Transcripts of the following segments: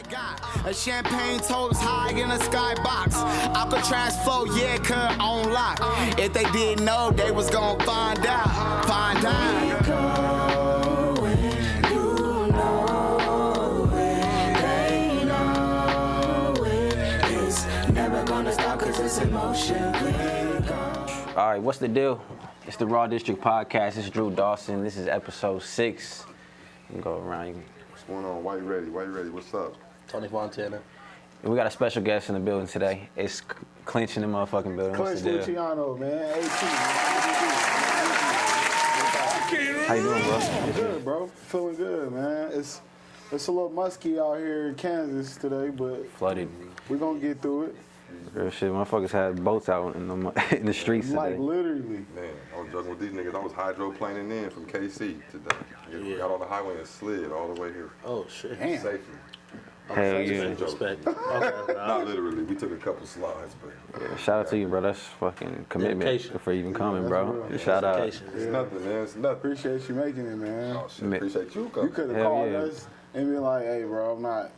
A champagne toast high in a skybox. Alcatraz flow, yeah, cut on lock. If they didn't know, they was gonna find out. Find out. You know it, they know it. It's never gonna stop cause it's emotion. All right, what's the deal? It's the Raw District podcast. It's Drew Dawson. This is episode 6. You can go around. What's going on? Why you ready? What's up? Tony Fontana. And we got a special guest in the building today. It's Clinch in the motherfucking building. Clinch Luciano, man. How you doing, bro? Good, bro. Feeling good, man. It's a little musky out here in Kansas today, but Flooded. we're gonna get through it. Real shit, motherfuckers had boats out in the streets today. Like literally. Man, I was joking with these niggas. I was hydroplaning in from KC today. Got on the highway and slid all the way here. Oh shit. Damn. Safely. Hell yeah. Respect. Not literally. We took a couple slides, but Yeah, shout out to you, bro. That's fucking commitment Dedication. for even coming, bro. real. Shout out. it's nothing, man. It's nothing. Appreciate you making it, man. Oh, shit. Appreciate you You coming. could have Hell called yeah. us and been like, hey, bro, I'm not.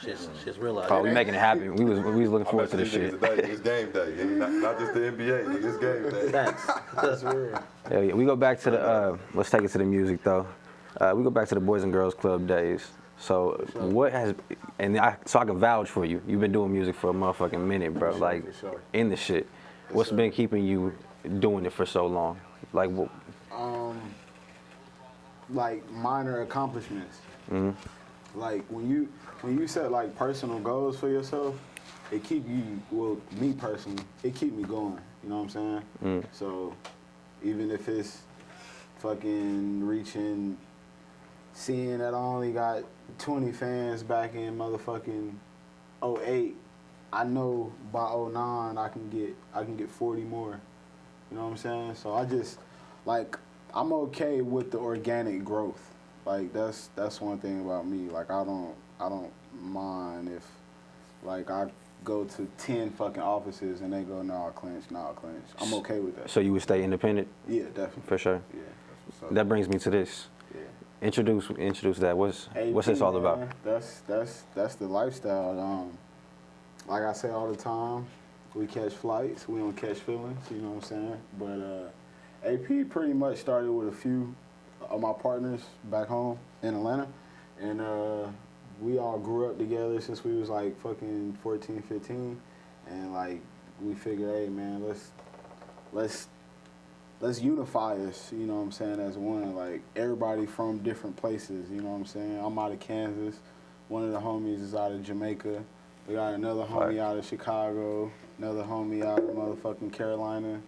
Shit's real out Oh, here. we making it happen. We was looking I forward met to this these shit. niggas today. It's game day. Not just the NBA. It's game day. That's real. Hell yeah. We go back to the, let's take it to the music though. We go back to the Boys and Girls Club days. So what has, so I can vouch for you. You've been doing music for a motherfucking minute, bro. Like, for sure. in the shit. What's been keeping you doing it for so long? Like, what? Like minor accomplishments. Like when you set like personal goals for yourself, it keep you, well, me personally, it keep me going. You know what I'm saying? So even if it's fucking seeing that I only got 20 fans back in motherfucking 08, I know by 09 I can get 40 more. You know what I'm saying? So I just like, I'm okay with the organic growth. Like that's one thing about me. Like I don't mind if like I go to 10 fucking offices and they go, nah, Clinch. I'm okay with that. So you would stay independent? Yeah, definitely. For sure. Yeah. That brings me to this. Yeah. Introduce that. What's this all about? Man, that's the lifestyle. Like I say all the time, we catch flights, we don't catch feelings, you know what I'm saying? But AP pretty much started with a few of my partners back home in Atlanta, and we all grew up together since we was like fucking 14, 15, and like we figured, hey man, let's unify us, you know what I'm saying, as one. Like everybody from different places, you know what I'm saying. I'm out of Kansas, one of the homies is out of Jamaica, we got another homie out of Chicago, another homie out of motherfucking Carolina,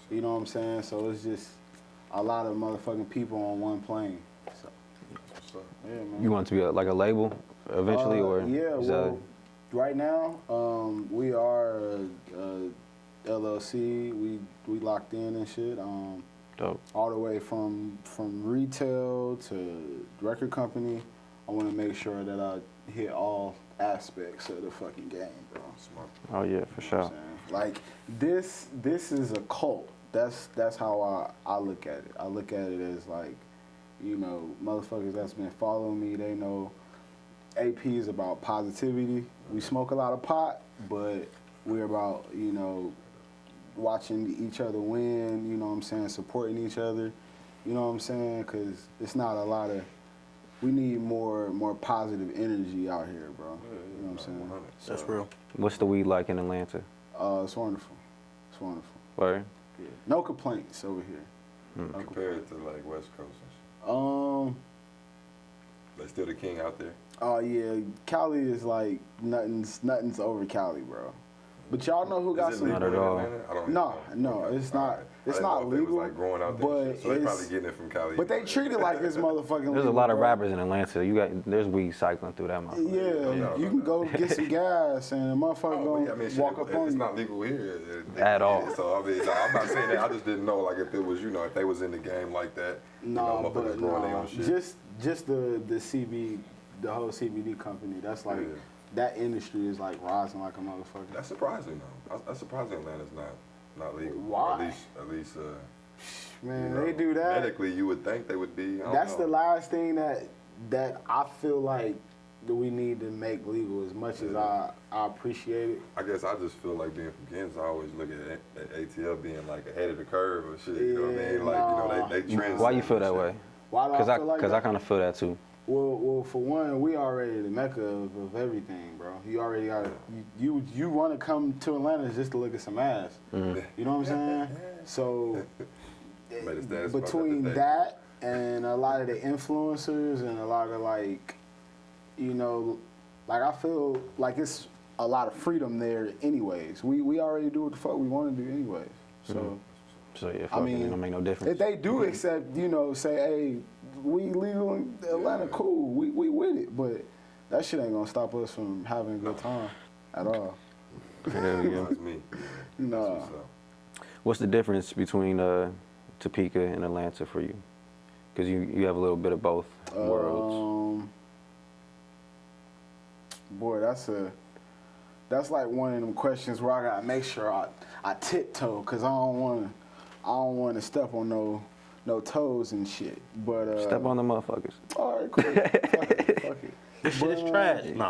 you know what I'm saying. So it's just a lot of motherfucking people on one plane. So, yeah, man. You want it to be like a label eventually, or? Yeah, is well, right now, we are a LLC. We locked in and shit. Dope. All the way from retail to record company. I want to make sure that I hit all aspects of the fucking game, bro. Oh yeah, for You know sure. what I'm saying? Like this is a cult. That's how I look at it. I look at it as like, you know, motherfuckers that's been following me, they know AP is about positivity. We smoke a lot of pot, but we're about, you know, watching each other win, you know what I'm saying, supporting each other, you know what I'm saying, because it's not a lot of, we need more positive energy out here, bro. You know what I'm saying? That's real. What's the weed like in Atlanta? It's wonderful. It's wonderful. Word? Yeah. No complaints over here. No Compared to like West Coast and shit. They still the king out there. Oh yeah, Cali is like nothing's over Cali, bro. But y'all know who got Is it some? legal Not at in all. Atlanta? I don't No, even no, know. it's All not. right. It's I didn't not know if it legal. was like growing out there, but and shit. So they it's- probably getting it from Cali. But they treat it like it's motherfucking. There's a legal, lot of bro. rappers in Atlanta. There's weed cycling through that motherfucker. Yeah, you can go get some gas and a motherfucker Oh, yeah, I gonna mean, shit, walk up on it's you. not legal here At all. So I mean, no, I'm not saying that. I just didn't know, like, if it was, you know, if they was in the game like that. No, you know, motherfuckers but growing their no, own shit. just the CB, the whole CBD company. That's like Yeah. that industry is like rising like a motherfucker. That's surprising though. That's surprising Atlanta's not legal. Why? At least Man, you know, they do that. Medically, you would think they would be. I don't That's know. the last thing that I feel like we need to make legal as much as I appreciate it. I guess I just feel like being from Kansas, I always look at ATL being like ahead of the curve or shit. You know what I mean? Like, you know, they trend. Why you feel that way? Why do I feel like that? I kind of feel that too. Well, for one, we already the mecca of everything, bro. You already got you want to come to Atlanta just to look at some ass. Mm-hmm. You know what I'm saying? So Made a status about between today. that and a lot of the influencers and a lot of like, you know, like I feel like it's a lot of freedom there anyways. We already do what the fuck we want to do anyways. So So yeah, I mean, it don't make no difference. if they do accept, you know, say, hey, we legal in Atlanta, cool, we with it, but that shit ain't gonna stop us from having a good time at all. There we go. That's me. No. What's up? What's the difference between Topeka and Atlanta for you? Because you have a little bit of both worlds. Boy, that's like one of them questions where I gotta make sure I tiptoe, cause I don't want to step on no toes and shit. But Step on the motherfuckers. all right, cool. Fuck it. This shit is trash. Nah.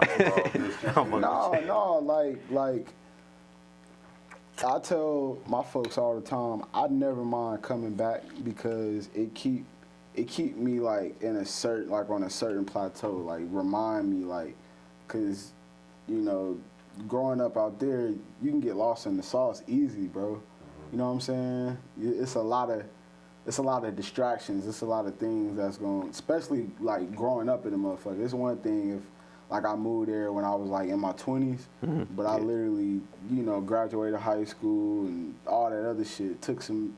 No, like I tell my folks all the time, I never mind coming back because it keep me like in a certain, like on a certain plateau, like remind me, like, cause you know, growing up out there, you can get lost in the sauce easy, bro. You know what I'm saying? It's a lot of distractions. It's a lot of things that's going, especially like growing up in the motherfucker. It's one thing if like I moved there when I was like in my 20s, but I literally, you know, graduated high school and all that other shit. Took some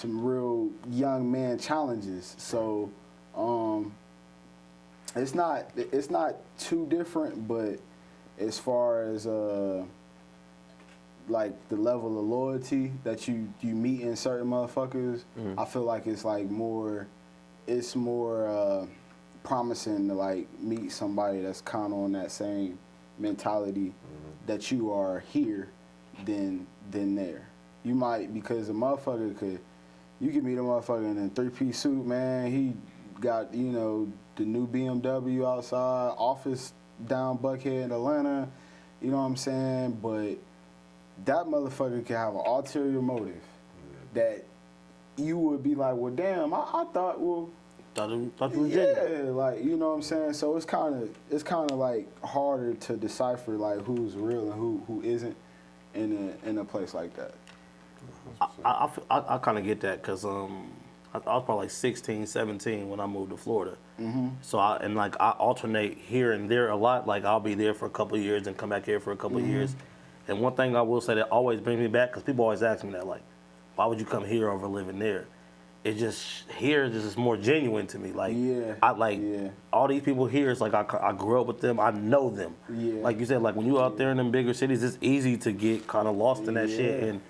real young man challenges. So it's not too different, but as far as like the level of loyalty that you meet in certain motherfuckers, I feel like it's more promising to like meet somebody that's kind of on that same mentality that you are here than there. You might, because a motherfucker you can meet a motherfucker in a 3-piece suit, man. He got, you know, the new BMW outside, office down Buckhead in Atlanta, you know what I'm saying? But that motherfucker can have an ulterior motive that you would be like, well, damn, I thought, well, Thought you was genuine. yeah, like, you know what I'm saying? So it's kind of like harder to decipher like who's real and who isn't in a place like that. I kind of get that because I was probably like 16, 17 when I moved to Florida. So I alternate here and there a lot. Like I'll be there for a couple of years and come back here for a couple of years. And one thing I will say that always brings me back, because people always ask me that, like, why would you come here over living there? It just, here is just more genuine to me. Like, all these people here, it's like I grew up with them, I know them. Yeah. Like you said, like when you out there in them bigger cities, it's easy to get kind of lost in that shit. And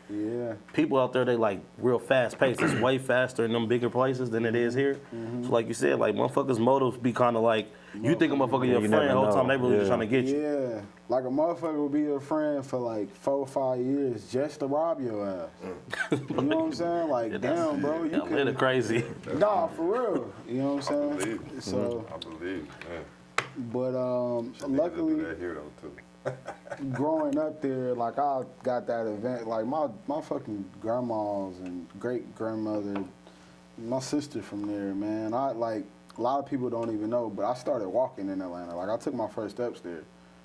people out there, they like real fast paced. It's way faster in them bigger places than it is here. So like you said, like motherfuckers' motives be kind of like, you think a motherfucker your friend the whole time, they really just trying to get you. Yeah, like a motherfucker will be your friend for like 4 or 5 years just to rob your ass. You know what I'm saying? Like, damn, bro, you A little crazy. Nah, for real. You know what I'm saying? I believe it. So, I believe it, man. but Niggas luckily, do that here though too. growing up there, like I got that event, like my fucking grandmas and great grandmother, my sister from there, man. I like. A lot of people don't even know, but I started walking in Atlanta. Like I took my first steps there.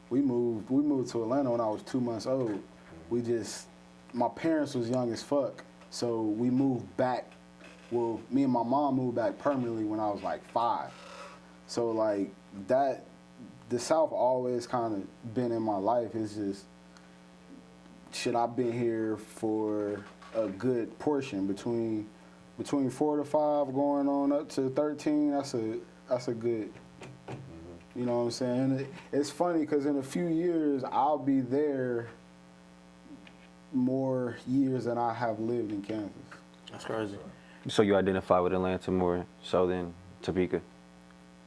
We moved to Atlanta when I was 2 months old. My parents was young as fuck, so we moved back. Well, me and my mom moved back permanently when I was like 5. So like that, the South always kind of been in my life. It's just shit. I've been here for a good portion between 4 to 5 going on up to 13, that's a good, you know what I'm saying? It's funny because in a few years, I'll be there more years than I have lived in Kansas. That's crazy. So you identify with Atlanta more so than Topeka?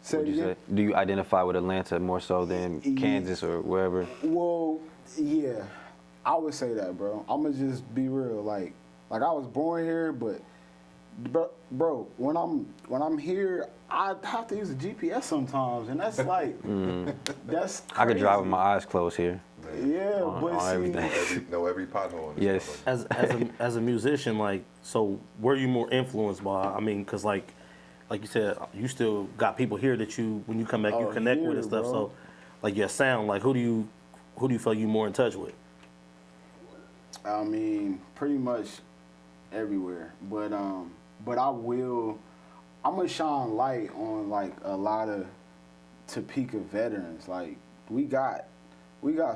Say Would it you again? say? Do you identify with Atlanta more so than Kansas or wherever? Well, yeah, I would say that, bro. I'm gonna just be real. Like I was born here, but bro, when I'm here, I have to use a GPS sometimes, and that's like, that's crazy. I could drive with my eyes closed here. Yeah, but on see, everything. Know every pothole in this Yes. motherfucker. As a musician, like, so were you more influenced by? I mean, cause like you said, you still got people here that you, when you come back, you connect with and stuff. Bro. So, like your sound, like who do you feel you more in touch with? I mean, pretty much everywhere. But I'm gonna shine light on like a lot of Topeka veterans. Like we got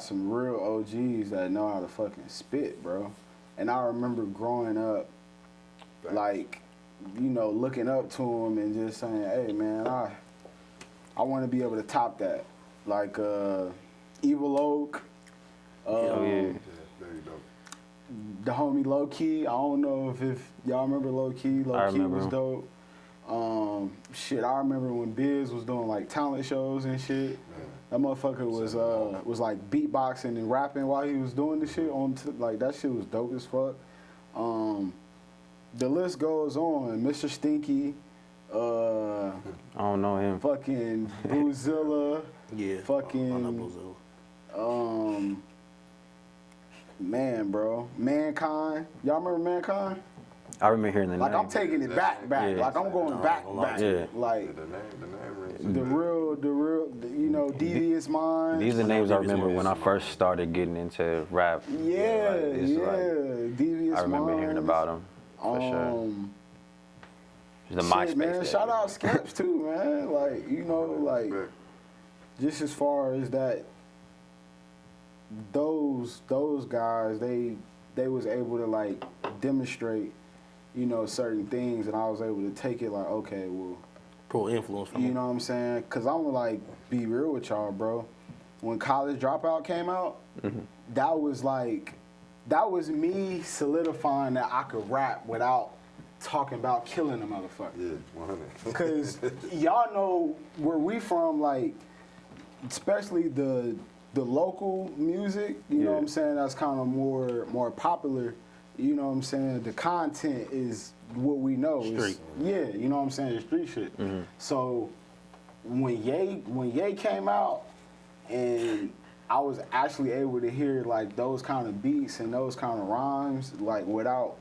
some real OGs that know how to fucking spit, bro. And I remember growing up, like, you know, looking up to them and just saying, hey man, I want to be able to top that. Like Evil Oak. Oh yeah. Yeah, very dope. The homie Low Key. I don't know if y'all remember Low Key. Low Key was him. dope. Shit, I remember when Biz was doing like talent shows and shit. That motherfucker was like beatboxing and rapping while he was doing the shit like that shit was dope as fuck. The list goes on. Mr. Stinky, I don't know him. fucking Boozilla, Yeah. fucking I know Brazil. man, bro, Mankind. Y'all remember Mankind? I remember hearing the Like name. I'm taking it back. Yeah. Like I'm going back. Yeah. Like The name rings. the real, you know, Devious Mind. These are the names I remember when I first started getting into rap. Yeah, It's like, Devious I remember Minds. hearing about them for sure. The Shit, MySpace. man. days. Shout out Skeps too, man. Like, you know, like just as far as that, those guys, they was able to like demonstrate, you know, certain things, and I was able to take it like, okay, well, Pro influence from you know what I'm saying? Cause I'm gonna like be real with y'all, bro. When College Dropout came out, that was me solidifying that I could rap without talking about killing a motherfucker. Yeah, 100. Cause y'all know where we from, like, especially the local music, you know what I'm saying, that's kind of more popular, you know what I'm saying, the content is what we know. Street. Yeah, you know what I'm saying, the street shit. So when Ye came out and I was actually able to hear like those kind of beats and those kind of rhymes, like without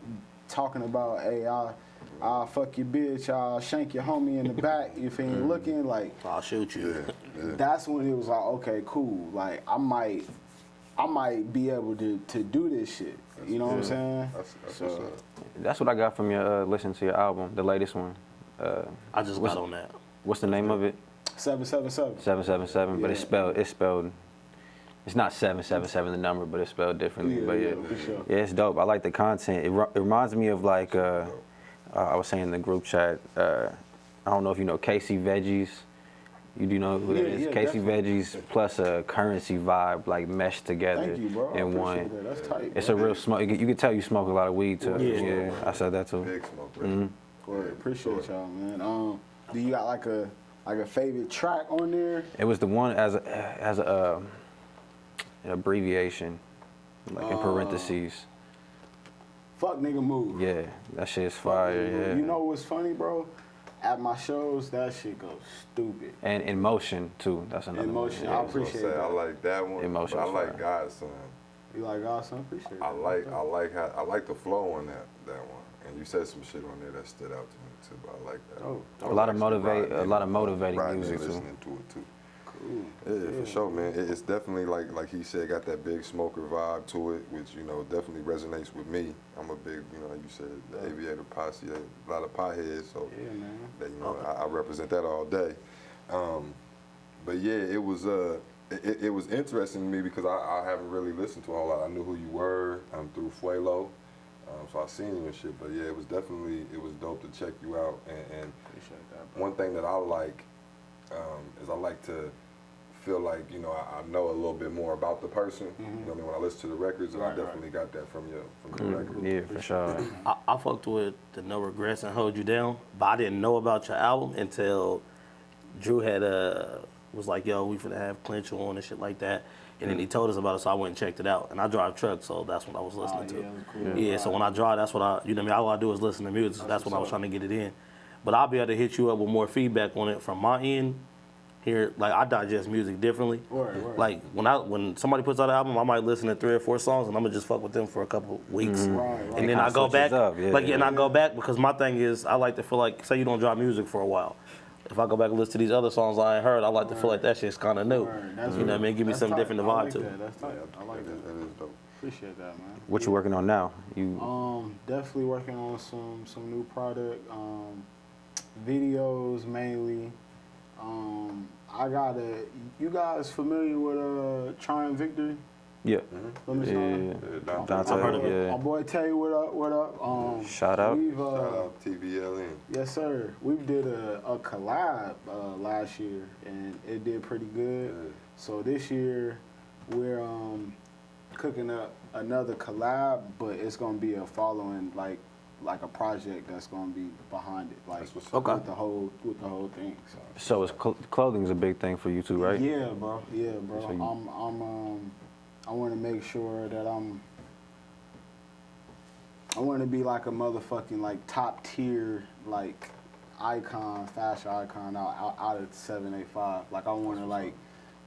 talking about, hey, I'll fuck your bitch, I'll shank your homie in the back if he ain't looking, like, I'll shoot you. that's when it was like, okay, cool. Like I might be able to do this shit. You know what I'm saying? That's So- what's up. That's what I got from your listening to your album, the latest one. I just got on that. What's the name of it? 777. 777, but Yeah. it's spelled. It's not 777 the number, but it's spelled differently. Yeah, but yeah, for sure. yeah, it's dope. I like the content. It reminds me of like I was saying in the group chat. I don't know if you know Casey Veggies. You do know who that Yeah, is? yeah, Casey definitely. Veggies plus a Currency vibe like meshed together Thank you, bro. I in appreciate one. that. That's tight. It's bro. a real smoke. You can tell you smoke a lot of weed too. Yeah. I said that too. Big smoke, right? Word. Appreciate y'all, man. Do you got like a favorite track on there? It was the one as a an abbreviation, like in parentheses. Fuck nigga move. Yeah, that shit's Fuck fire. Nigga Move. Yeah. You know what's funny, bro? At my shows, that shit goes stupid. And In Motion too. That's another In Motion, one. I Yeah. I was gonna appreciate say, that. I like that one. Emotion but I is like fire. Godson. You like awesome? Appreciate I that. like the flow on that one. And you said some shit on there that stood out to me too. But I like that. Oh, I A was lot of actually motivating riding music and too. listening to it too. Cool. Yeah, for sure, man. It's definitely like he said, got that big smoker vibe to it, which definitely resonates with me. I'm a big, like you said, the Aviator Posse, a lot of potheads, so Yeah, man. that, I represent that all day. But yeah, it was interesting to me because I haven't really listened to a whole lot. I knew who you were through Fuelo, so I seen you and shit. But yeah, it was dope to check you out. And Appreciate that, bro. one thing that I like is I like to feel like I know a little bit more about the person. You know what I mean? When I listen to the records, and I Right, definitely got that from the record. Yeah, for sure. I fucked with the No Regrets and Hold You Down, but I didn't know about your album until Drew had was like, yo, we finna have Clinch on and shit like that. And then he told us about it, so I went and checked it out. And I drive trucks, so that's what I was listening to. Yeah, it was cool. Yeah, so when I drive, that's what you know what I mean? All I do is listen to music, so that's when I was trying to get it in. But I'll be able to hit you up with more feedback on it from my end. Here, like, I digest music differently. Word. Like, when somebody puts out an album, I might listen to 3 or 4 songs, and I'm gonna just fuck with them for a couple weeks. Right. And then I go back, yeah. I go back because my thing is, I like to feel like, say you don't drop music for a while. If I go back and listen to these other songs I ain't heard, I like to feel like that shit's kind of new. You know what I mean? Give me something different to vibe to. That's tight. I like that. That is dope. Appreciate that, man. What you working on now? Definitely working on some new product, videos mainly. You guys familiar with Trying Victory? Yeah. Let me know. Dante, I've heard of yeah. My boy Tay, what up? Shout out. Shout out TVLN. Yes, sir. We did a collab last year, and it did pretty good. Yeah. So this year, we're cooking up another collab, but it's gonna be a following like a project that's gonna be behind it, like That's what's up. with the whole thing. So it's clothing's a big thing for you too, right? Yeah, bro. So you- I want to make sure that I want to be like a motherfucking like top tier like icon, fashion icon out of 785. Like I want to like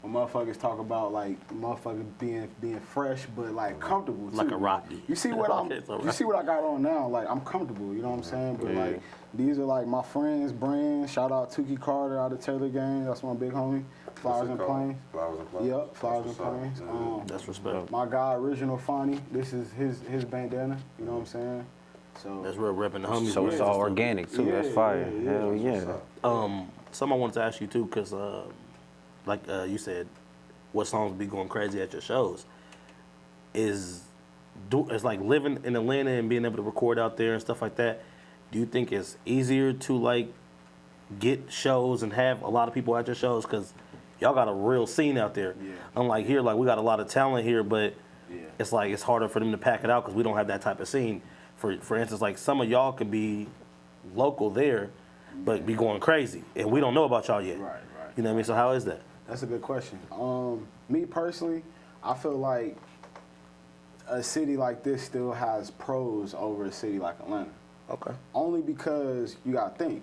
when motherfuckers talk about like motherfuckers being fresh but like comfortable too. Like a Rocky. You see what you see what I got on now? Like I'm comfortable, you know what I'm saying? But like these are like my friends' brands. Shout out Tukey Carter out of Taylor Gang. That's my big homie. Flowers and Plains. Flowers and Plains. Yep, Flowers and That's what's Plains. up. That's respect. My guy, Original Funny. This is his bandana. You know what I'm saying? So That's real repping the homies. So it's all Yeah. organic too. That's Yeah, fire. yeah, Hell yeah. yeah. Something I wanted to ask you too, cause like you said, what songs be going crazy at your shows? It's like living in Atlanta and being able to record out there and stuff like that. Do you think it's easier to like get shows and have a lot of people at your shows? Cause y'all got a real scene out there. Yeah. Unlike here, like we got a lot of talent here, but Yeah. it's like it's harder for them to pack it out because we don't have that type of scene. For instance, like some of y'all could be local there, but be going crazy, and we don't know about y'all yet. Right. You know what I mean? So how is that? That's a good question. Me personally, I feel like a city like this still has pros over a city like Atlanta. Okay. Only because you gotta think,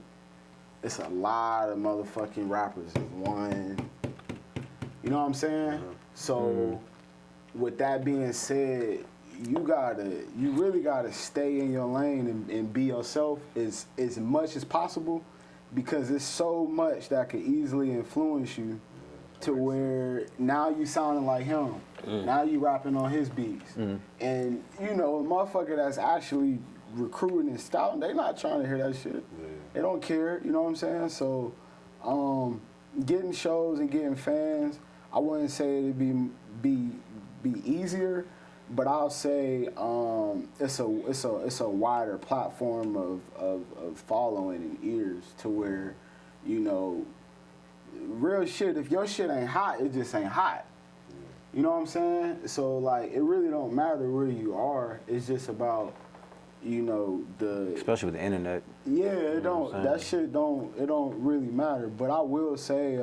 it's a lot of motherfucking rappers in one. You know what I'm saying? So, with that being said, you really gotta stay in your lane and be yourself as much as possible, because there's so much that could easily influence you to where now you sounding like him. Now you rapping on his beats. And you know, a motherfucker that's actually recruiting and scouting, they not trying to hear that shit. They don't care, you know what I'm saying? So getting shows and getting fans, I wouldn't say it'd be easier, but I'll say it's a wider platform of following and ears to where, you know, real shit, if your shit ain't hot, it just ain't hot. You know what I'm saying? So like it really don't matter where you are. It's just about, you know, Especially with the internet. yeah, it You know what don't I'm that saying? shit don't really matter. But I will say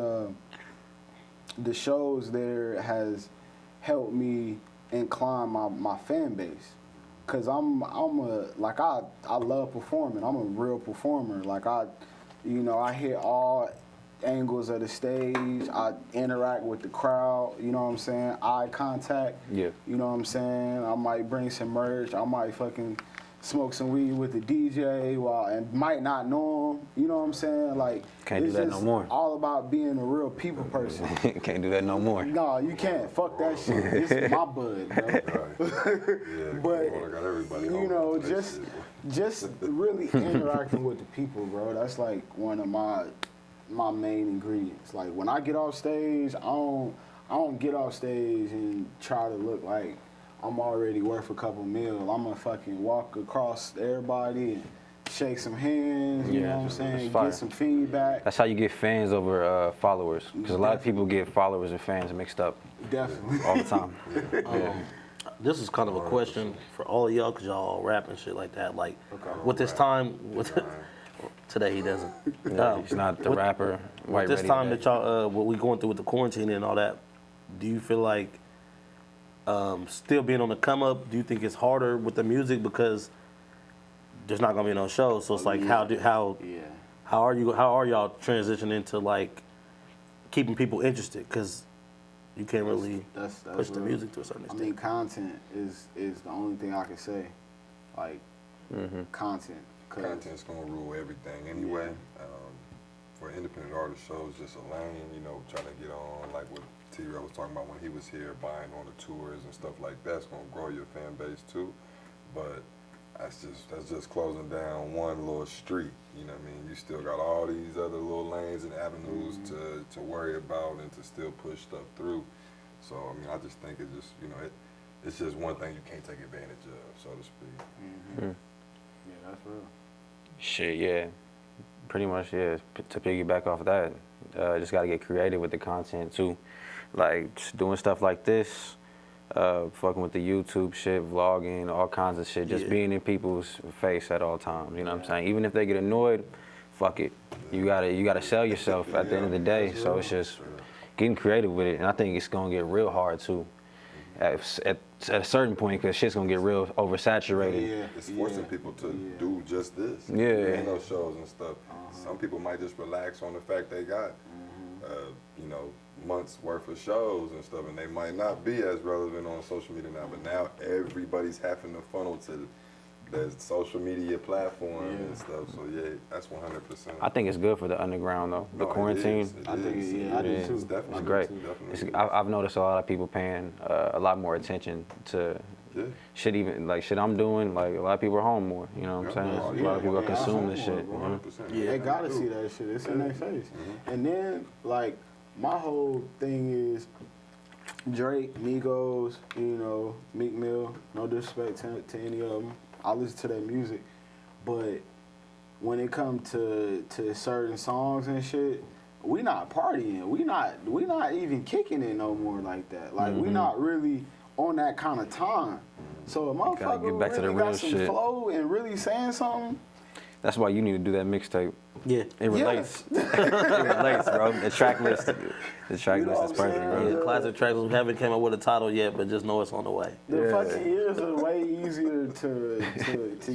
the shows there has helped me incline my fan base. Cause I love performing. I'm a real performer. Like I hit all angles of the stage. I interact with the crowd. You know what I'm saying? Eye contact. Yeah. You know what I'm saying? I might bring some merch. I might fucking smoke some weed with the DJ and might not know him. You know what I'm saying? Like Can't do it's that no just more. all about being a real people person. Can't do that no more. No, you can't. Fuck that shit. This is my bud, bro. Yeah, But I got everybody you on know, that just really interacting with the people, bro. That's like one of my main ingredients. Like when I get off stage, I don't get off stage and try to look like I'm already worth a couple mil. I'm gonna fucking walk across everybody and shake some hands. You know what I'm saying? that's fire. Get some feedback. That's how you get fans over followers. Because a lot of people get followers and fans mixed up Definitely. all the time. This is kind of a question for all of y'all, cause y'all all rap and shit like that. Like, with this time, Today he doesn't. Yeah, he's not the rapper. White This ready time today. that y'all, what we going through with the quarantine and all that, do you feel like still being on the come up? Do you think it's harder with the music because there's not gonna be no shows? So it's like how are y'all transitioning into like keeping people interested? Because you can't really That's push the real. music to a certain I extent. mean, content is the only thing I can say. Like, content. 'Cause Content's gonna rule everything anyway. For independent artist shows, just a lane, you know, trying to get on, like what T-Rail was talking about when he was here, buying on the tours and stuff like that's gonna grow your fan base too. But that's just closing down one little street. You know what I mean? You still got all these other little lanes and avenues to worry about and to still push stuff through. So I mean, I just think it's just, you know, it's just one thing you can't take advantage of, so to speak. Yeah, that's real. Shit, yeah. Pretty much, yeah. To piggyback off of that, just got to get creative with the content too. Like, just doing stuff like this, fucking with the YouTube shit, vlogging, all kinds of shit. Just being in people's face at all times, you know what I'm saying? Even if they get annoyed, fuck it. You gotta sell yourself at the end of the day. So it's just getting creative with it. And I think it's going to get real hard too. At a certain point, because shit's gonna get real oversaturated. Yeah. It's forcing people to do just this. Yeah. In those shows and stuff. Some people might just relax on the fact they got, you know, months worth of shows and stuff, and they might not be as relevant on social media now. But now everybody's having to funnel to the social media platform and stuff. So yeah, that's 100%. I think it's good for the underground though. The quarantine. I think I do too. It's definitely It's great. Definitely. I've noticed a lot of people paying a lot more attention to shit, even like shit I'm doing. Like a lot of people are home more. You know what I'm saying? A lot of people are consuming this shit. You know? They gotta see that shit. It's in their face. And then, like, my whole thing is Drake, Migos, you know, Meek Mill. No disrespect to any of them. I listen to their music, but when it comes to certain songs and shit, we not partying. We not even kicking it no more like that. Like we not really on that kind of time. So a motherfucker get back to the really real got some shit. flow and really saying something. That's why you need to do that mixtape. Yeah. It relates. It relates, bro. The track list is perfect, what I'm saying? bro. Yeah, classic tracks. We haven't came up with a title yet, but just know it's on the way. The fucking ears are way easier to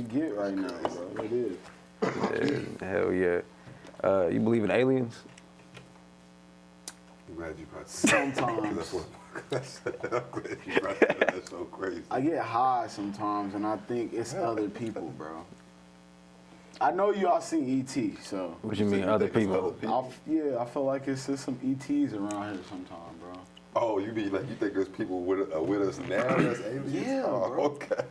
get right now, bro. It is. Yeah, hell yeah. You believe in aliens? I'm glad you brought that. Sometimes. That's what. I'm glad you brought that. That's so crazy. I get high sometimes, and I think it's other people, bro. I know y'all seen E.T., so What you mean, other people? I feel like it's just some E.T.s around here sometime, bro. Oh, you mean like you think there's people with us now that's aliens? Yeah, Oh, bro. okay.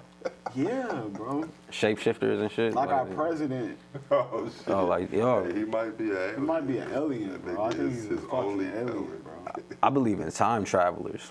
Yeah, bro. Shapeshifters and shit? Like our president, Oh shit. Oh, like, yo. Hey, he might be an alien. he might be an alien, bro. I think he's a fucking alien, bro. I believe in time travelers.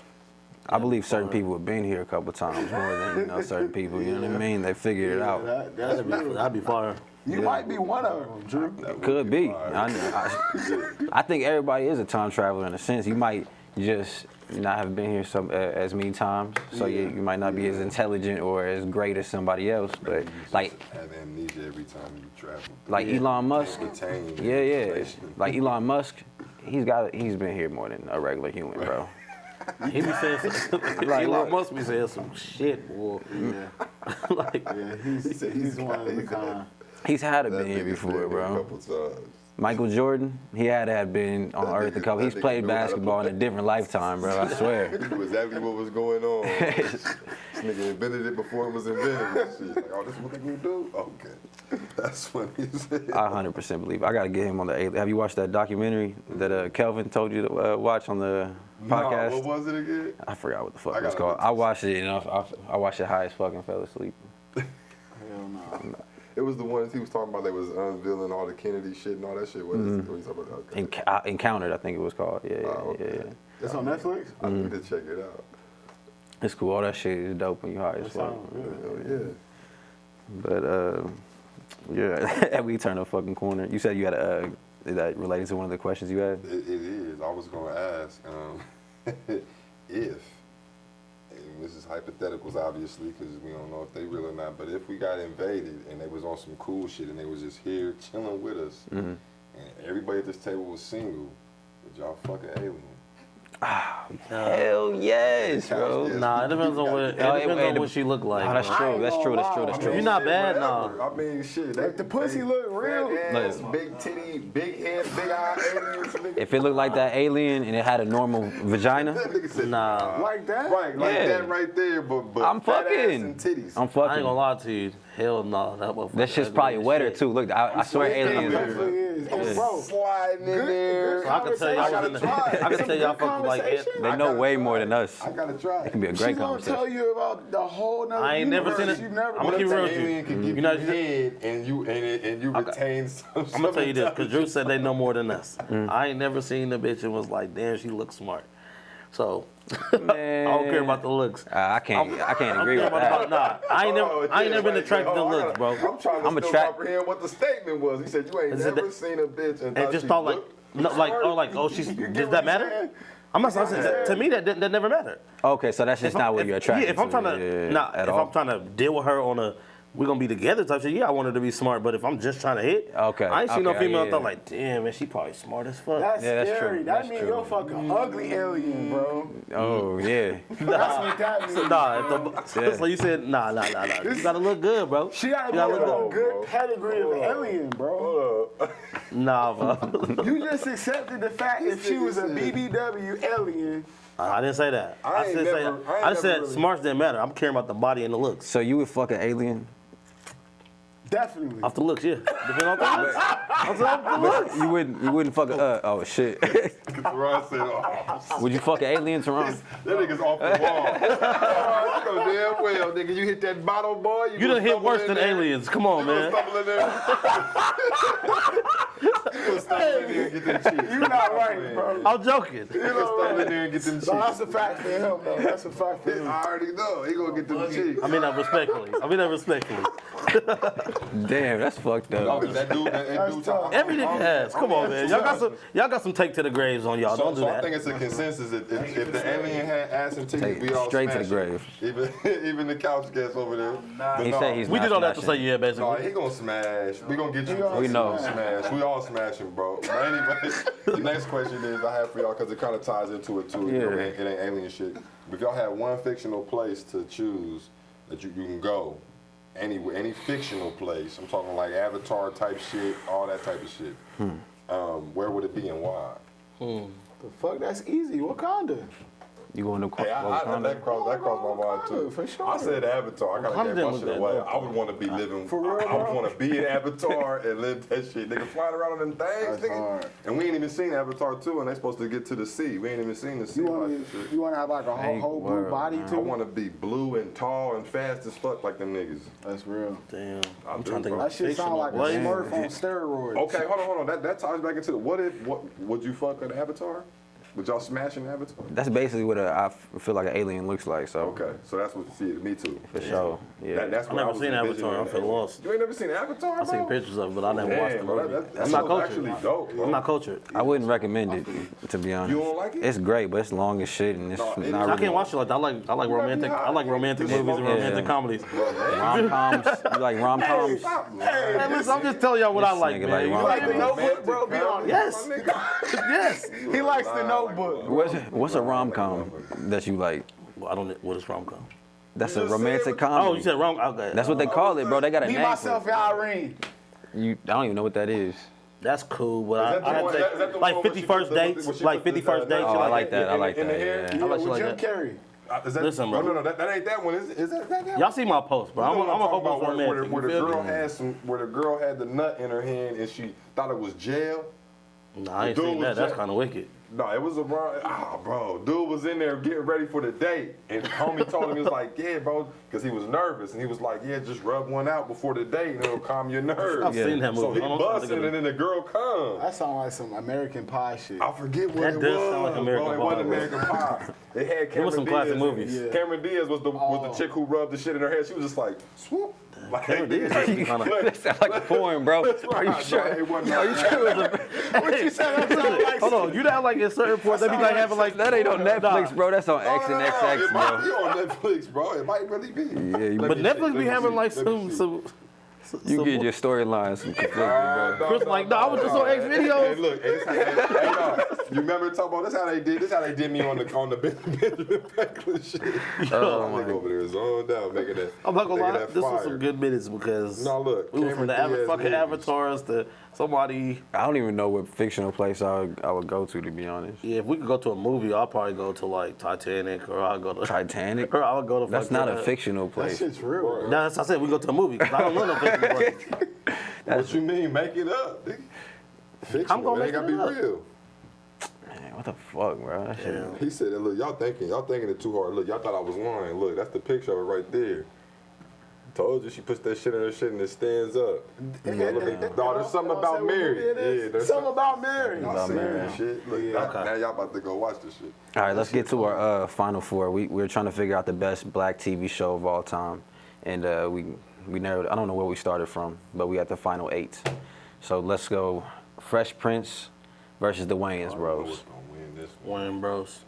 I believe certain people have been here a couple times more than, you know, certain people, you know what I mean? They figured it out. That's real. That'd be fire. You might be one of them, Drew. Could be. I think everybody is a time traveler in a sense. You might just not have been here as many times, so you might not be as intelligent or as great as somebody else. But like have amnesia every time you travel. like Elon Musk, Retain yeah. information. Like Elon Musk, he's been here more than a regular human, bro. He be saying some, Like, Elon look. must be saying some shit, boy. Yeah, Like, yeah. He's one of the kind. He's had to That been here nigga's before, been here a bro. couple times. Michael Jordan, he had to have been on Earth a couple. He's that nigga played knew how to basketball in a different lifetime, bro. I swear. He knew exactly what was going on. This nigga invented it before it was invented. And shit. Like, oh, this is what they gonna do? Okay. That's what he said. I 100% believe. I gotta get him on the alien. Have you watched that documentary that Kelvin told you to watch on the podcast? No, what was it again? I forgot what the fuck I it was gotta called. look I watched it and I watched it high as fuck and fell asleep. Hell no. It was the ones he was talking about. They was unveiling all the Kennedy shit and all that shit. What is what he's talking about? Okay. Encountered, I think it was called. Yeah. okay. It's on Netflix. I need to check it out. It's cool. All that shit is dope when you high as That fuck. sounds good. Oh yeah. But yeah, we turned a fucking corner. You said you had that related to one of the questions you had. It is. I was gonna ask if, and this is hypotheticals, obviously, because we don't know if they real or not. But if we got invaded and they was on some cool shit and they was just here chilling with us, and everybody at this table was single, would y'all fuck an alien? Hell yes, bro. Nah, it depends on what she look like. Oh, that's bro. true. That's true. That's true. That's true. You're not bad, whatever. nah. I mean, shit. If the pussy look real, ass, big titty, big head, big eye aliens. Nigga. If it looked like that alien and it had a normal vagina, That nigga said, Nah. like that. Right, like Yeah. that right there, but I'm fat ass fucking. and titties. I'm I ain't gonna fucking. lie to you. Hell no. That shit's probably wetter too. Look, I swear aliens. Definitely is. And bro, sliding in there. good I can tell y'all I gotta was in try it. I can tell y'all Some good fucking like it. conversation. They know way more than us. I gotta try It it. can be a she's great gonna conversation. tell you about the whole nother I ain't never universe. seen it. You never I'm gonna What keep if real the with you. alien can give You you know, head and you retain some? I'm gonna tell you this, because Drew said they know more than us. Mm. I ain't never seen a bitch and was like, damn, she looks smart. So Man. I don't care about the looks. I can't agree I with care about, that. nah, I ain't never been attracted to looks, bro. I'm trying to I'm still attract- comprehend what the statement was. He said you ain't Is it never that- seen a bitch and And just she thought like, looked no, like, smart. oh, she's. get Does what that I'm matter? saying? I'm not saying to me that never matter. Okay, so that's just not what you're attracted Yeah, if I'm to. trying to, at if all. I'm trying to deal with her on a, we're gonna be together type shit. Yeah, I want her to be smart, but if I'm just trying to hit, Okay, I ain't seen no okay, female yeah. thought like, damn man, she probably smart as fuck. That's Yeah, that's scary. true. That That's means true. you're a fucking ugly alien, bro. Oh yeah. That's what that means. So you said nah. You gotta look good, bro. She gotta be look a good. good pedigree of alien, bro. Nah, bro. You just accepted the fact if she was a BBW alien. I didn't say that. I ain't just never said really- smarts didn't matter. I'm caring about the body and the looks. So you would fuck an alien? Definitely. Off the looks, yeah. Depending on the looks. Off the looks. You wouldn't fuck a oh shit. Ron said, oh, Would you fuck an alien, Teron? that nigga's off the wall. Oh, you know damn well, nigga. You hit that bottle, boy. You done hit worse than aliens. Come on, You gonna man. stumble in there. You gonna stumble in there and get them cheeks. You're not right, bro. I'm joking. You gonna stumble in there and get them cheeks. So that's a fact for him, though. That's a fact for him. I already know. He gonna get them cheeks. I mean that respectfully. Damn, that's fucked Oh, up. that dude tough. Every nigga has. Come on, man. Y'all got some take to the graves on y'all. So, Don't do so I that. think it's a consensus that if the alien had ass and titties, Take we all straight to the smash grave. it. Even the couch guests over there. But He no, said he's We not did all that to say smashing. yeah, basically. No, he gonna smash. We gonna get you. gonna We know. Smash. We all smashing, bro. But anyway, the next question is I have for y'all because it kind of ties into it too. You know, Yeah. it ain't alien shit. If y'all had one fictional place to choose that you can go, anywhere, any fictional place. I'm talking like Avatar type shit, all that type of shit. Where would it be and why? The fuck, that's easy. Wakanda. You going to Hey, that crossed my mind too. For sure. I said Avatar. I gotta Wakanda get didn't my look shit that away. dope. I would want to be living. For real, I would bro? want to be in Avatar and live that shit. Nigga flying around on them things, That's nigga. hard. And we ain't even seen Avatar 2, and they supposed to get to the sea. We ain't even seen the sea. You like want shit. to have like a Ain't whole blue word, body man. I too? want to be blue and tall and fast as fuck like them niggas. That's real. Damn. I I'm do, trying to think bro. of That shit sound fictional like a place. Smurf on steroids. Okay, hold on. That ties back into the what would you fuck an Avatar? Would y'all smash an Avatar? That's basically what I feel like an alien looks like. So Okay, so that's what you see. Me too. for sure. Yeah. That's I what never was seen envisioning Avatar. I feel an alien. lost. You ain't never seen Avatar, I've seen bro? pictures of it, but I never watched the Damn, bro, movie. that I'm not show's cultured. actually dope, bro. I'm not cultured. I wouldn't recommend it, to be honest. You don't like it? It's great, but it's long as shit, and it's No, it not is. I really can't watch it like that. I like romantic. I like romantic Yeah. movies and romantic Yeah. comedies. rom-coms. You like rom-coms? Hey, listen, I'm just telling y'all what I This like, nigga man. like You rom- like Like the Notebook, bro. Be honest. Yes. My nigga. Yes. He likes the Notebook. What's a rom-com that you like? Well, I don't. What is rom-com? That's You a just romantic said- comedy. Oh, you said rom. Okay. That's what they call it, bro. They got a Me, name myself, for and Irene. it. I don't even know what that is. That's cool, but Is that the I had one- to is that say the like one where 50 she first put the- dates, where she like put 50 the- first dates. Oh, shit I like like that. I like in the that. hair? Yeah. I like with shit like Jim that. Carrey. Is that, Listen, bro. No, that ain't that one. Is that Y'all see my post, bro. I'm You know a what hopeless talking about, romantic. where You the feel girl me? had where the girl had the nut in her hand and she thought it was gel. Nah, I ain't Dude seen was that. That's just- kind of wicked. No, it was bro. Dude was in there getting ready for the date, and homie told him he was like, yeah, bro, because he was nervous, and he was like, yeah, just rub one out before the date, and it'll calm your nerves. I've seen that So movie. he I don't know busted, and then the girl comes. That sounds like some American Pie shit. I forget what That it does was. sound like American bro. It Pie, wasn't bro. American Pie. It had Cameron was some Diaz classic in it. movies. Yeah. Cameron Diaz was the chick who rubbed the shit in her head. She was just like, swoop. Cameron Diaz used to be kinda- That sounds like a porn, bro. Are you sure? It wasn't Are you sure it was a What you said? Hold on, you know like in certain points they be like having like That ain't on Netflix, bro. That's on X and It might be XX, bro. on Netflix, bro. It might really be. Yeah, you, but Netflix be having like some you get your storylines some conflicted, bro. Chris like, no, I was just on X Hey, videos. look, hey, you remember talking about this? How they did? This how they did me on the Benjamin Franklin shit. Oh, My nigga over there zoned out, making that. I'm not gonna making lie, that this was fire. some good minutes because No, look, we went from the Cameron Diaz fucking movies. avatars to somebody. I don't even know what fictional place I would go to be honest. Yeah, if we could go to a movie, I'll probably go to like Titanic, or I'll go to Titanic? or I'll go to. That's fucking, not a fictional That place. shit's real. Bro. No, that's I said we go to a movie because I don't know no fictional place. What you mean? Make it up. Nigga. Fictional. I'm gonna It ain't make gotta it be up. real. Man, what the fuck, bro? That shit. Yeah. He said, look, y'all thinking it too hard. Look, y'all thought I was lying. Look, that's the picture of it right there. Told you she puts that shit in her shit and it stands up. No, there's something about Mary. Yeah, there's Something about Mary. Y'all seen Mary. that shit. Look, Okay. now y'all about to go watch this shit. All right, let's get to our final four. We're trying to figure out the best black TV show of all time, and we narrowed. I don't know where we started from, but we got the final 8. So let's go. Fresh Prince versus the Wayans Who's Bros. gonna win this one? Wayne Bros.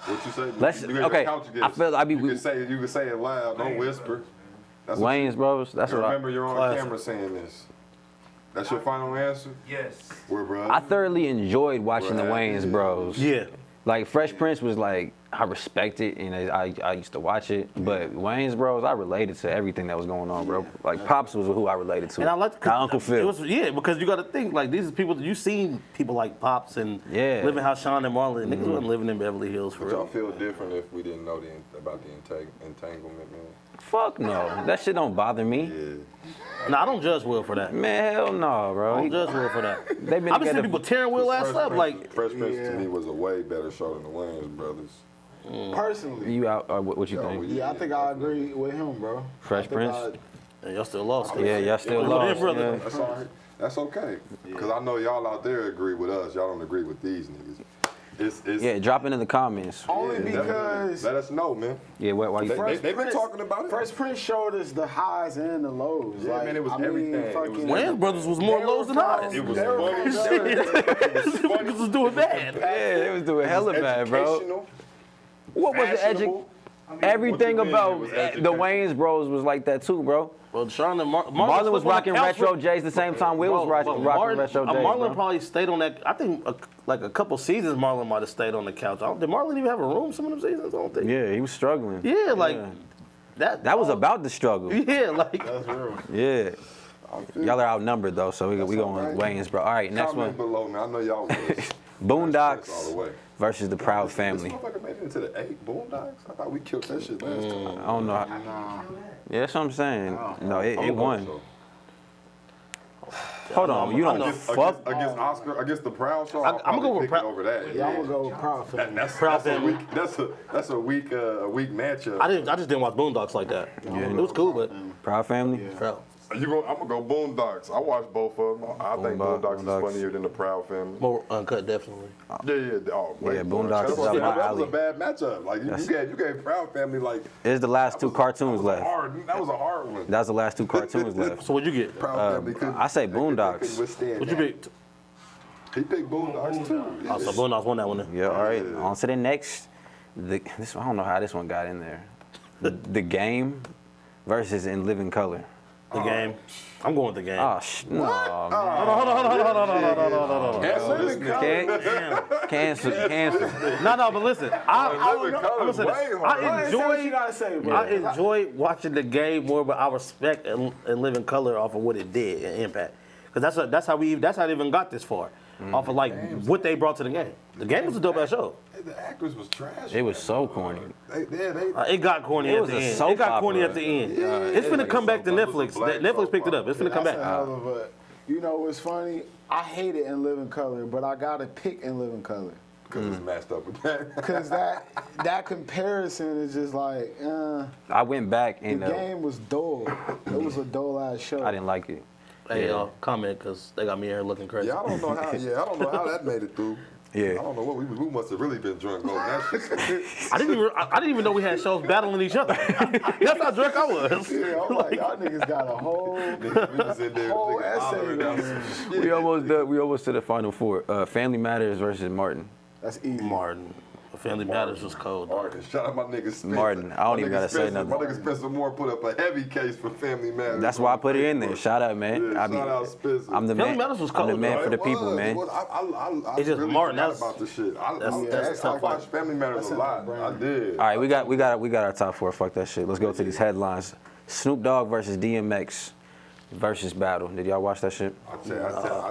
What you say? Let's- You get okay, your couch, you get I feel I be- you can say it loud. Don't whisper. That's what Wayans Bros. That's you what remember. You're on Classic. camera saying this. That's your final answer. Yes. We're brothers. I thoroughly enjoyed watching the Right. Wayans Bros. Yeah. Like Fresh Prince was like I respect it and I used to watch it, but Wayans Bros I related to everything that was going on, bro. Like Pops was who I related to. And I like Not Uncle Phil. Because you got to think like these are people that you seen people like Pops and Yeah. living how Sean and Marlon niggas wasn't living in Beverly Hills for Would y'all real. feel different if we didn't know about the entanglement, man? Fuck no, that shit don't bother me. Yeah. No, I don't judge Will for that. Man, hell no, I bro. don't judge Will for that. They've been I've been seeing together. people tearing Will ass up like. Fresh Prince to me was a way better show than the Wayans brothers. Personally, You out? What you Yo, think? yeah, I think I agree with him, bro. Fresh I think Prince? And y'all still lost. Yeah, y'all still Yeah, lost. brother. Yeah. That's all right. That's okay. Because I know y'all out there agree with us. Y'all don't agree with these niggas. It's Yeah, drop it in the comments. Only definitely. because Let us know, man. Yeah, why you? They've been talking about it. Fresh Prince showed us the highs and the lows. Yeah, like, man, it was I mean, everything. It was fucking- Wayans Brothers was more They lows were than highs. It was They were funny. from Niggas was doing bad. Yeah, they was doing hella bad, bro. Educational. What was the Fashionable. Everything What you mean about it was the educational? Wayans Bros was like that too, bro. Well, Sean and Marlon was rocking retro J's the same time Will was rocking retro J's. Marlon bro. probably stayed on that. I think like a couple seasons, Marlon might have stayed on the couch. Did Marlon even have a room some of them seasons? I don't think. Yeah, he was struggling. Yeah, like That was about the struggle. Yeah, like That's real. Yeah. I feel Y'all are outnumbered though, so we going all right. Wayans, bro. All right, next Comment one. below, man. I know y'all with us. all Boondocks the way. versus the Proud This Family. motherfucker made it into the 8 Boondocks. I thought we killed that shit last time. I don't know. Yeah, that's what I'm saying. No, it won. Hold on, you don't fuck. Against Oscar, against the Proud Show. I'm gonna go with Proud- over that. Yeah, I'm gonna go with Proud Family. Proud a Family. weak. That's a weak matchup. I just didn't watch Boondocks like that. It was cool, but Proud Family. Proud. I'm gonna go Boondocks. I watched both of them. I think Boondocks is Boondocks. funnier than the Proud Family. More uncut, definitely. Yeah. Oh, wait, Yeah, Boondocks that is was, up my that was alley. a bad matchup. Like you gave Proud Family like. It's the last two cartoons that was left. That was a hard one. That's the last two cartoons left. So what'd you get? Proud Family couldn't. I say they couldn't Boondocks. withstand What you that. picked? He picked Boondocks too. Oh, so Boondocks won that one then. Yeah, all right. On to the next. This I don't know how this one got in there. The Game versus In Living Color. The game. I'm going with the game. Oh, no, man. Cancel. No, but listen, I Living I'm Color gonna is say way this. harder. Say what you gotta say, bro. I enjoy watching the game more, but I respect and live in color off of what it did and impact. Because that's how it even got this far, off of like what they brought to the game. The game was a dope ass show. The actors was trash. It was so corny. They It got corny It at was the a end. soap It got corny opera. at the end. Yeah, It's finna like come a back to soap opera. Netflix. It's a black Netflix picked it up. soap It's finna come That's a back. hell of a. You know what's funny? I hate it in Living Color, but I gotta pick in Living Color. because it's matched up with that. Cause that comparison is just like, I went back the and game was dull. It was a dull ass show. I didn't like it. Hey, y'all, comment because they got me here looking crazy. I don't know how that made it through. I Yeah. don't know what we must have really been drunk on that shit. I didn't even know we had shows battling each other. That's how drunk I was. Yeah, I'm like, y'all niggas got a whole We was in there, whole nigga, hollering out essay. some shit. We almost to the final four. Family Matters versus Martin. That's easy. Martin. Family Matters was cold. Martin, shout out my nigga Spencer. Martin, I don't even gotta say nothing. My nigga Spencer Moore put up a heavy case for Family Matters. That's why I put it in there. Shout out, man. Yeah, shout out Spencer. I'm the Family man. Matters was I'm the cold, man though. for the It people, was, man. it was. I It's just really Martin, forgot that's- about the shit. that's I tough. watched Family Matters a lot. I did. All right, we got our top four. Fuck that shit. Let's go to these headlines. Snoop Dogg versus DMX versus battle. Did y'all watch that shit? I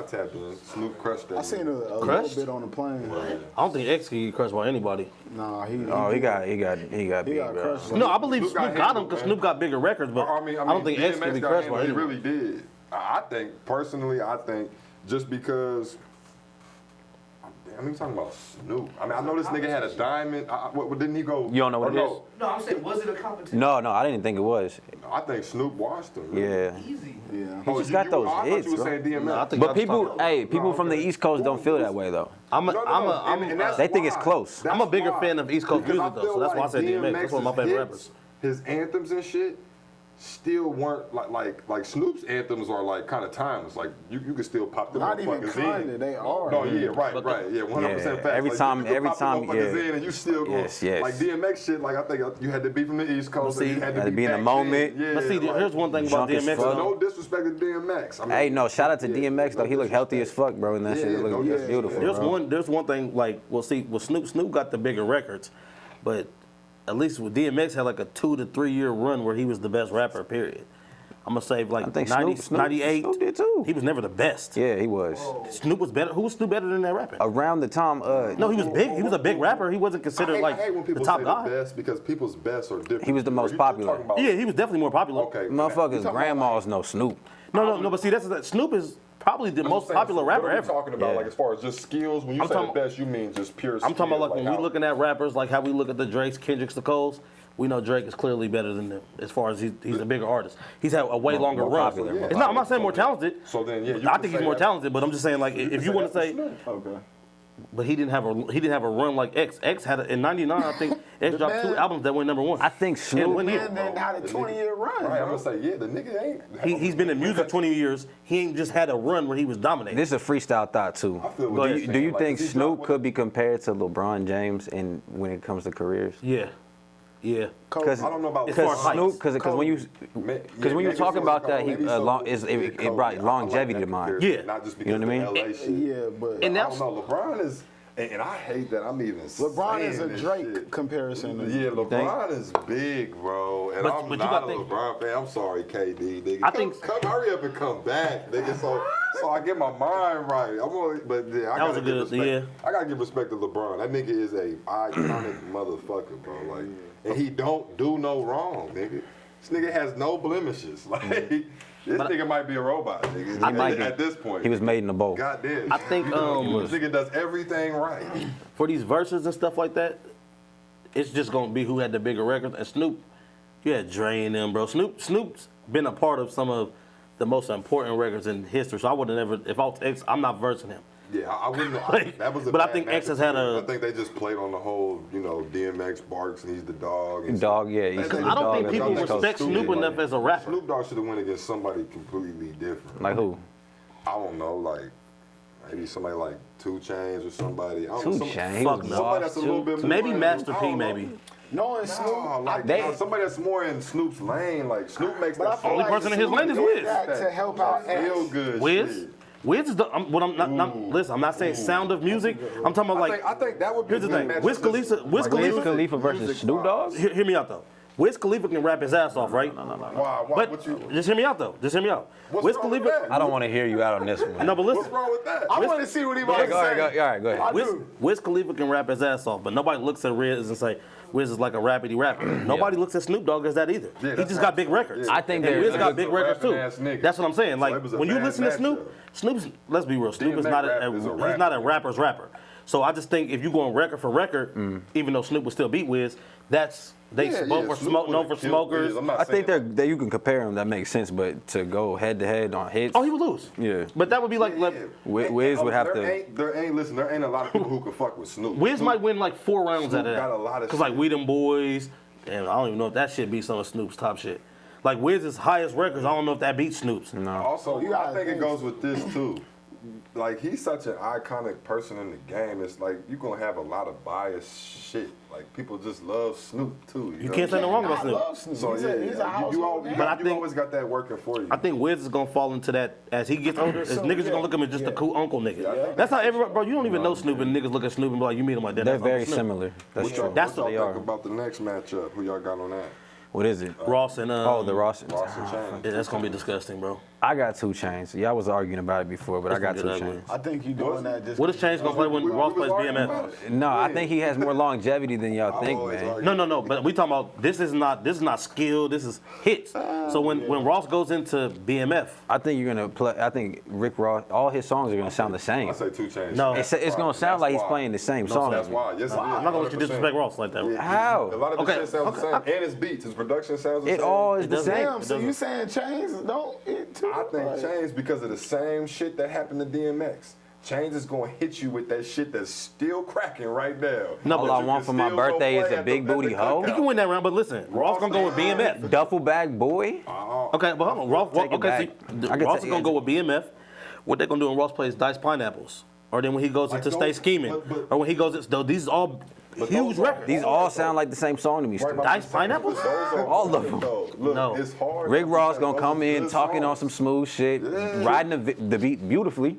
tapped in. Snoop crushed that. I seen a little Crushed? bit on the plane. I don't think X can get crushed by anybody. Nah, he Oh, he got beat, got bro. crushed. No, I believe Snoop got Snoop got him handled, because man. Snoop got bigger records, but I don't think X can be DMX got crushed by handled, anybody. He really did. I think, personally, just because. I mean, talking about Snoop. I mean, I know this nigga had a diamond. What didn't he go? You don't know what or it no? is? No, I'm saying, was it a competition? No, I didn't think it was. I think Snoop washed him. Really. Yeah. Easy. Yeah. Oh, just got those I thought hits, you were bro. saying DMX. No, I think But that's people, talking- people from the East Coast don't feel that way though. I'm And that's They think it's why. close. I'm a That's bigger why. fan of East Coast Because music, though, feel so that's why I said DMX. That's one of my favorite DMX's rappers. His anthems and shit still weren't like Snoop's anthems are like kind of timeless. Like you could still pop them Not even motherfuckers kinda, in. they are. No, yeah, right, yeah, 100% Yeah, facts. every Like, time- you could every pop them time, motherfuckers yeah. in and you still go. Yes. Like DMX shit, like I think you had to be from the East Coast. But and you see, had had to to be in the back moment. then. Yeah, But see, like, here's one thing about drunk as DMX. fuck. though. no disrespect to DMX. I mean, Hey, no, shout out to yeah, DMX though. no He look healthy as disrespect. fuck, bro. And that Yeah, shit no look disrespect. beautiful. There's one thing like, well, see, with Snoop got the bigger records, but at least with DMX had like a 2 to 3 year run where he was the best rapper. Period. I'm gonna say like I think 90, Snoop 98. did too. He was never the best. Yeah, he was. Snoop was better. Who was Snoop better than that rapping? Around the time, No, he was big. He was a big rapper. He wasn't considered I like hate when the people top say guy. the best because people's best are different. He was the most You're popular. talking about- Yeah, he was definitely more popular. Okay. motherfuckers, grandmas know Snoop. No. But see, that's Snoop is probably the most popular rapper What are we ever. talking about? Yeah. Like as far as just skills, when you I'm say talking- the best, you mean just pure skill. I'm talking about like when we how- looking at rappers, like how we look at the Drakes, Kendricks, the Coles. We know Drake is clearly better than them as far as he's a bigger artist. He's had a way longer more run. popular, more It's not. I'm not saying more talented. So then, yeah, you I can think he's say more that. talented. But I'm just saying, like, if you want to say, Okay. but he didn't have a run like X. X had in '99. I think X dropped man- 2 albums that went #1. I think in Snoop. 1 year. And then had a 20-year run. Right, I'm bro. gonna say, yeah, the nigga ain't. He's been in music 20 years. He ain't just had a run where he was dominating. This is a freestyle thought too. I feel what Do you're you, do saying. you Like, think does he Snoop drop could be compared to LeBron James in when it comes to careers? Yeah. Because I don't know about As far as height. Snoop, because when you when you talk about that, it brought longevity to mind. Yeah. Not just You because know what I of mean? the LA shit. Yeah, but And I that's don't know. LeBron is, and I hate that I'm even LeBron is saying a this Drake shit. comparison. Yeah, LeBron is big, bro, and But I'm you not gotta a think- LeBron fan. I'm sorry, KD. Nigga. I think- come hurry up and come back, nigga. So I get my mind right. I'm only, but yeah, I That was gotta a give good- respect. yeah. I gotta give respect to LeBron. That nigga is a iconic motherfucker, bro. Like, and he don't do no wrong, nigga. This nigga has no blemishes. Like, this nigga might be a robot, nigga. He might be. At this point, He was made in the bowl. Goddamn. I think, this nigga does everything right. for these verses and stuff like that, it's just gonna be who had the bigger records. And Snoop, you had Dre and them, bro. Snoop's been a part of some of the most important records in history. So I would have never, if I was X, I'm not versing him. Yeah, I wouldn't. Like, That was a but I bad think X matchup has had for me. a- I think they just played on the whole, DMX barks and he's the dog. And Dog, yeah. He's Because the I don't dog think of people the East Coast. respect Snoop Yeah. enough as a rapper. Snoop Dogg should have went against somebody completely different. Like who? I don't know, like maybe somebody like 2 Chainz or somebody. I don't 2 know, Chainz. He Fuck was no. somebody that's a little washed, bit too. more Maybe in- Master I P, don't know. maybe. Knowing Snoop, No, like somebody that's more in Snoop's lane. Like Snoop makes but I that feel Only like person in his Snoop lane is did Wiz. that to help out X. feel good. Wiz? shit. Wiz is the, listen, I'm not saying sound of music. I'm talking about like, I think that would be here's the a good thing. matchup. Wiz Khalifa, Wiz Khalifa versus music Snoop Dogg? hear me out though. Wiz Khalifa can rap his ass off, right? Why? But What you? just hear me out though. Just hear me out. What's Wiz wrong with Khalifa. that? I don't want to hear you out on this one. No, but What's listen. wrong with that? I want to see what he about to All right, say. all right, go ahead. Wiz Khalifa can rap his ass off, but nobody looks at Wiz and say Wiz is like a rapidy rapper. Nobody looks at Snoop Dogg as that either. Yeah, He that's just got big records. Yeah. I think And they're Wiz got good big records too. rapping-ass nigga. That's what I'm saying. So Like it was a when you bad listen to matchup. Snoop's, let's be real, Snoop is DMX not rap is a he's not a rapper. rapper's rapper. So I just think if you going record for record, even though Snoop would still beat Wiz, they both were known for smokers. I think that you can compare them. That makes sense, but to go head to head on hits. Oh, he would lose. Yeah. But that would be like Wiz would have to. There ain't a lot of people who can fuck with Snoop. Wiz might win like 4 rounds out of that. Got a lot of Cause like shit. We Them Boys, damn, I don't even know if that shit beats some of Snoop's top shit. Like Wiz's highest records, I don't know if that beats Snoop's. No. Also, You I gotta think it think. goes with this too. Like he's such an iconic person in the game. It's like you're gonna have a lot of biased shit. Like people just love Snoop too. You can't say no wrong about I Snoop. love Snoop. So he's yeah, a you household name. But I you think- always got that working for you. I think Wiz is gonna fall into that as he gets older. As niggas are gonna look at him as just a cool uncle nigga. Yeah. That's how everybody, bro. You don't even know Snoop, and niggas look at Snoop and be like, you meet him like that. They're that's Uncle very Snoop. similar. That's What true. y'all, That's what what y'all they think are. about the next matchup? Who y'all got on that? What is it? Ross and Oh, the Ross. Ross and Chainz. Yeah, that's gonna be disgusting, bro. I got 2 Chainz. Y'all was arguing about it before, but I got That's 2 gonna get ugly. Chains. I think you doing that just. What is Chainz gonna play when Ross plays BMF? No, I think he has more longevity than y'all think, always man. argue. No. But we talking about this is not skill. This is hits. So when Ross goes into BMF, I think you're gonna play. I think Rick Ross, all his songs are gonna sound the same. I say 2 Chainz. No. It's gonna sound like he's playing the same song. That's why. Yes, it is. I'm not gonna let you 100%. disrespect Ross like that. How? A lot of the Okay, shit sounds the okay, same, and his beats, his production sounds the It same. all is It the doesn't. same. Damn, so you saying Chains don't it too? I think Like, Chainz, because of the same shit that happened to DMX. Chainz is gonna hit you with that shit that's still cracking right now. No, All but I you want for my birthday is a big booty hoe. He can win that round, but listen, Ross gonna go with BMF. Duffel bag boy. Okay, but hold on, Ross. Take it Okay, back. see, I can Ross take- is gonna go with BMF. What they gonna do when Ross plays Diced Pineapples, or then when he goes Like into those- Stay Scheming, but- or when he goes, though these are all huge those are- records. These all sound like the same song to me. Still. Diced Pineapples? All of them. Look, No. it's hard. Rick Ross because gonna those come are in good talking on songs. some smooth shit, riding the beat beautifully.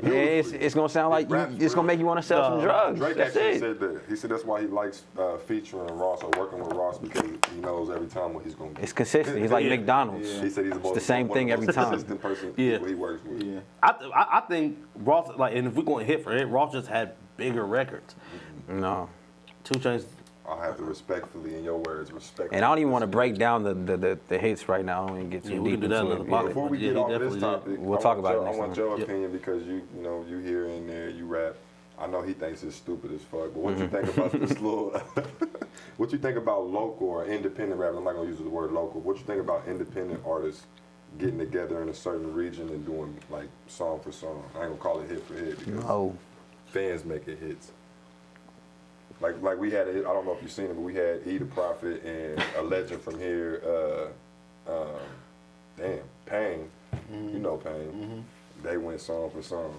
Yeah, it's gonna sound like you, it's gonna make you want to sell some drugs. Drake That's actually it. said that. He said that's why he likes featuring Ross or working with Ross because he knows every time what he's gonna get. It's consistent. He's like Yeah. McDonald's. He said he's the same thing every time. Consistent person Yeah. he works with. Yeah. I think Ross, like, and if we're going hit for hit, Ross just had bigger records. No. 2 Chainz. I have to respectfully, in your words, respect. And I don't even want to break down the hits right now. I don't even get too Yeah, we deep can do that into in it. the pocket. Before we Yeah, get he off this definitely topic, did. We'll I talk want about it your- next I want time. your Yep. opinion because you here and there, you rap. I know he thinks it's stupid as fuck, but what Mm-hmm. you think about this little? What you think about local or independent rap? I'm not gonna use the word local. What you think about independent artists getting together in a certain region and doing like song for song? I ain't gonna call it hit for hit because No. fans make it hits. Like we had, I don't know if you've seen it, but we had E the Prophet and a legend from here, Pain. You know Pain. They went song for song.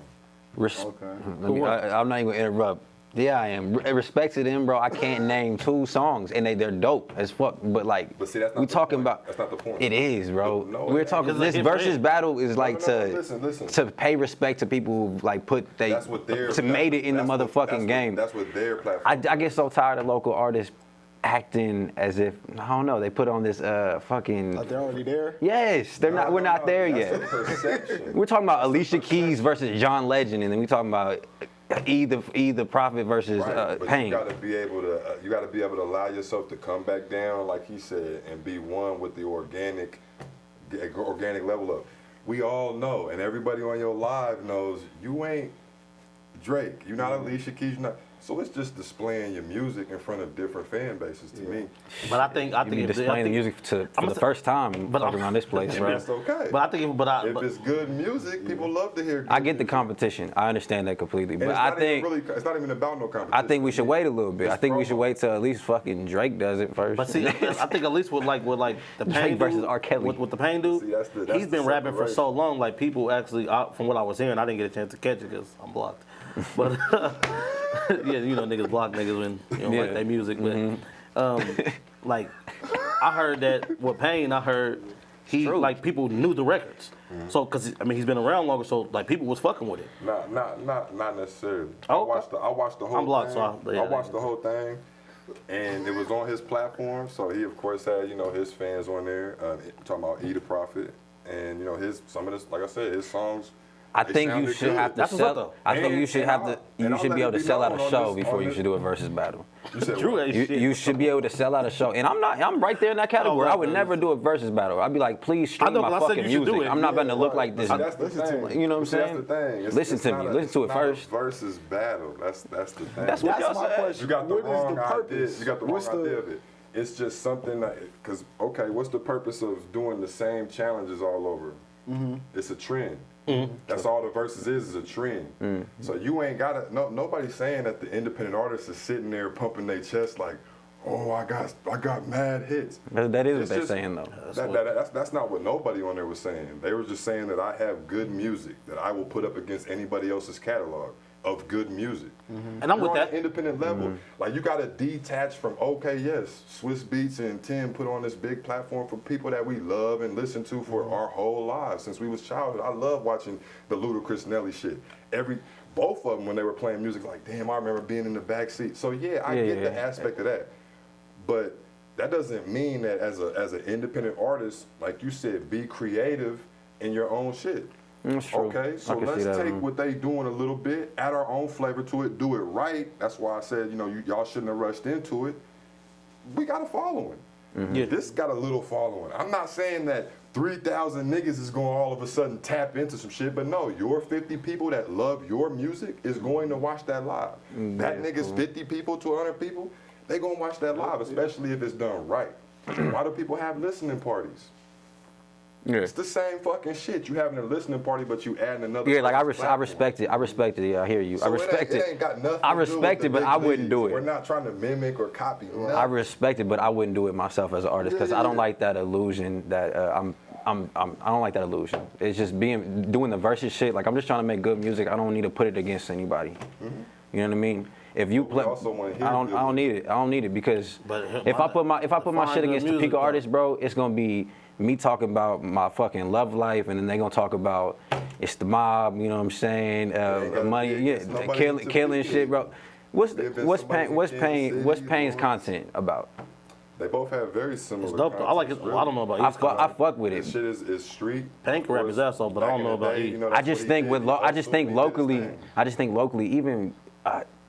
I'm not even gonna interrupt. Yeah, I am. Respect to them, bro. I can't name 2 songs, and they're dope as fuck. But like, But see, that's not we the talking point. about. That's not the point. It is, bro. No, We're it talking. ain't. This It's a hit versus for battle is like no, to listen. to pay respect to people who like put they That's what they're to made it in the that's what- motherfucking game. That's what their platform. I get so tired of local artists acting as if I don't know. They put on this fucking. Like they're already there. Yes, they're not. We're not there That's yet. a perception. We're talking about Alicia Keys versus John Legend, and then we talking about E the Prophet versus Right, but Pain. you gotta be able to allow yourself to come back down, like he said, and be one with the organic level up. We all know, and everybody on your live knows, you ain't Drake. You're not Alicia Keys. You're not. So it's just displaying your music in front of different fan bases to me. But I think You be if- displaying the music for the first time but I'm- around this place, And bro. that's okay. But I think, if it's good music, people love to hear good I get the music. competition. I understand that completely, And but it's I not think even it's not even about no competition. I think we should wait a little bit. I It's think we should promo. wait till at least fucking Drake does it first. But see, I think at least with the Drake Pain versus dude, R. Kelly. with the Pain dude, See, that's he's the been rapping for so separation. long. Like people actually, from what I was hearing, I didn't get a chance to catch it because I'm blocked. But yeah, you know, niggas block niggas when you don't like Yeah. their music. But like, I heard that with Pain, I heard he like people knew the records. So, cause I mean, he's been around longer, so like people was fucking with it. Not necessarily. Oh, okay. I watched the whole I'm blocked, thing. so I watched the whole thing, and it was on his platform. So he of course had his fans on there talking about E the Prophet, and some of this, like I said, his songs. I They think you sounded should good. have to That's what's up, sell. though. I think you should And have I'll- to. and You I'll should let be it able to be sell out known a on show this- before on you this- should do a versus battle. You said True what? as You, shit. you should be able to sell out a show, and I'm right there in that category. right, I would man. never do a versus battle. I'd be like, please stream know, my 'cause I said fucking you should do music. it. I'm not Yeah, going to look right. like this. See, that's the thing. You know what I'm See, that's saying? the thing. Listen to me. Listen to it first. Versus battle. That's the thing. That's what That's y'all my said. question. You got the What is wrong the idea. purpose? You got the wrong What's the- idea of it. It's just something that, because, okay, what's the purpose of doing the same challenges all over? It's a trend. That's all the verses is a trend. So you ain't got to, nobody's saying that the independent artist is sitting there pumping their chest like, oh, I got mad hits. That is what It's they're just- saying, though. That's not what nobody on there was saying. They were just saying that I have good music that I will put up against anybody else's catalog of good music. And I'm You're with on that. an independent level. Like you got to detach from, okay, yes, Swiss Beats and Tim put on this big platform for people that we love and listen to for our whole lives since we was childhood. I love watching the Ludacris Nelly shit. Both of them when they were playing music, like, damn, I remember being in the back seat. So yeah, I get the aspect of that. But that doesn't mean that as an independent artist, like you said, be creative in your own shit. That's true. Okay, so I can see let's that, take man. what they doing a little bit, add our own flavor to it, do it right. That's why I said, y'all shouldn't have rushed into it. We got a following. Yeah. This got a little following. I'm not saying that 3,000 niggas is going to all of a sudden tap into some shit, but no, your 50 people that love your music is going to watch that live. That nigga's 50 people to 100 people, they going to watch that live, especially if it's done right. Why do people have listening parties? Yeah. It's the same fucking shit. You having a listening party, but you adding another. Yeah, like I platform. respect it. I respect it. Yeah, I hear you. I So respect it ain't got nothing I to do with respect the it, but big I wouldn't leagues. do We're it. not trying to mimic or copy. I respect it, but I wouldn't do it myself as an artist because I don't like that illusion that I don't like that illusion. It's just doing the versus shit. Like I'm just trying to make good music. I don't need to put it against anybody. You know what I mean? If you play, also wanna hear I don't good need it. I don't need it because But if I put my define shit good against music, Topeka though. artists, bro, it's gonna be me talking about my fucking love life, and then they gonna talk about it's the mob. You know what I'm saying? gotta Money, be against nobody killing in killing Topeka. shit, bro. What's If it's somebody from Kansas City, Payne's or- content about? They both have very similar. It's dope, though. I like it. concepts, Well, I don't know about I East Coast. fuck with This it. shit is street. Pain can rap his ass off, but I Back don't in know the about day, East. I that's just what he think did. He I just think hustled, he did his thing. locally, even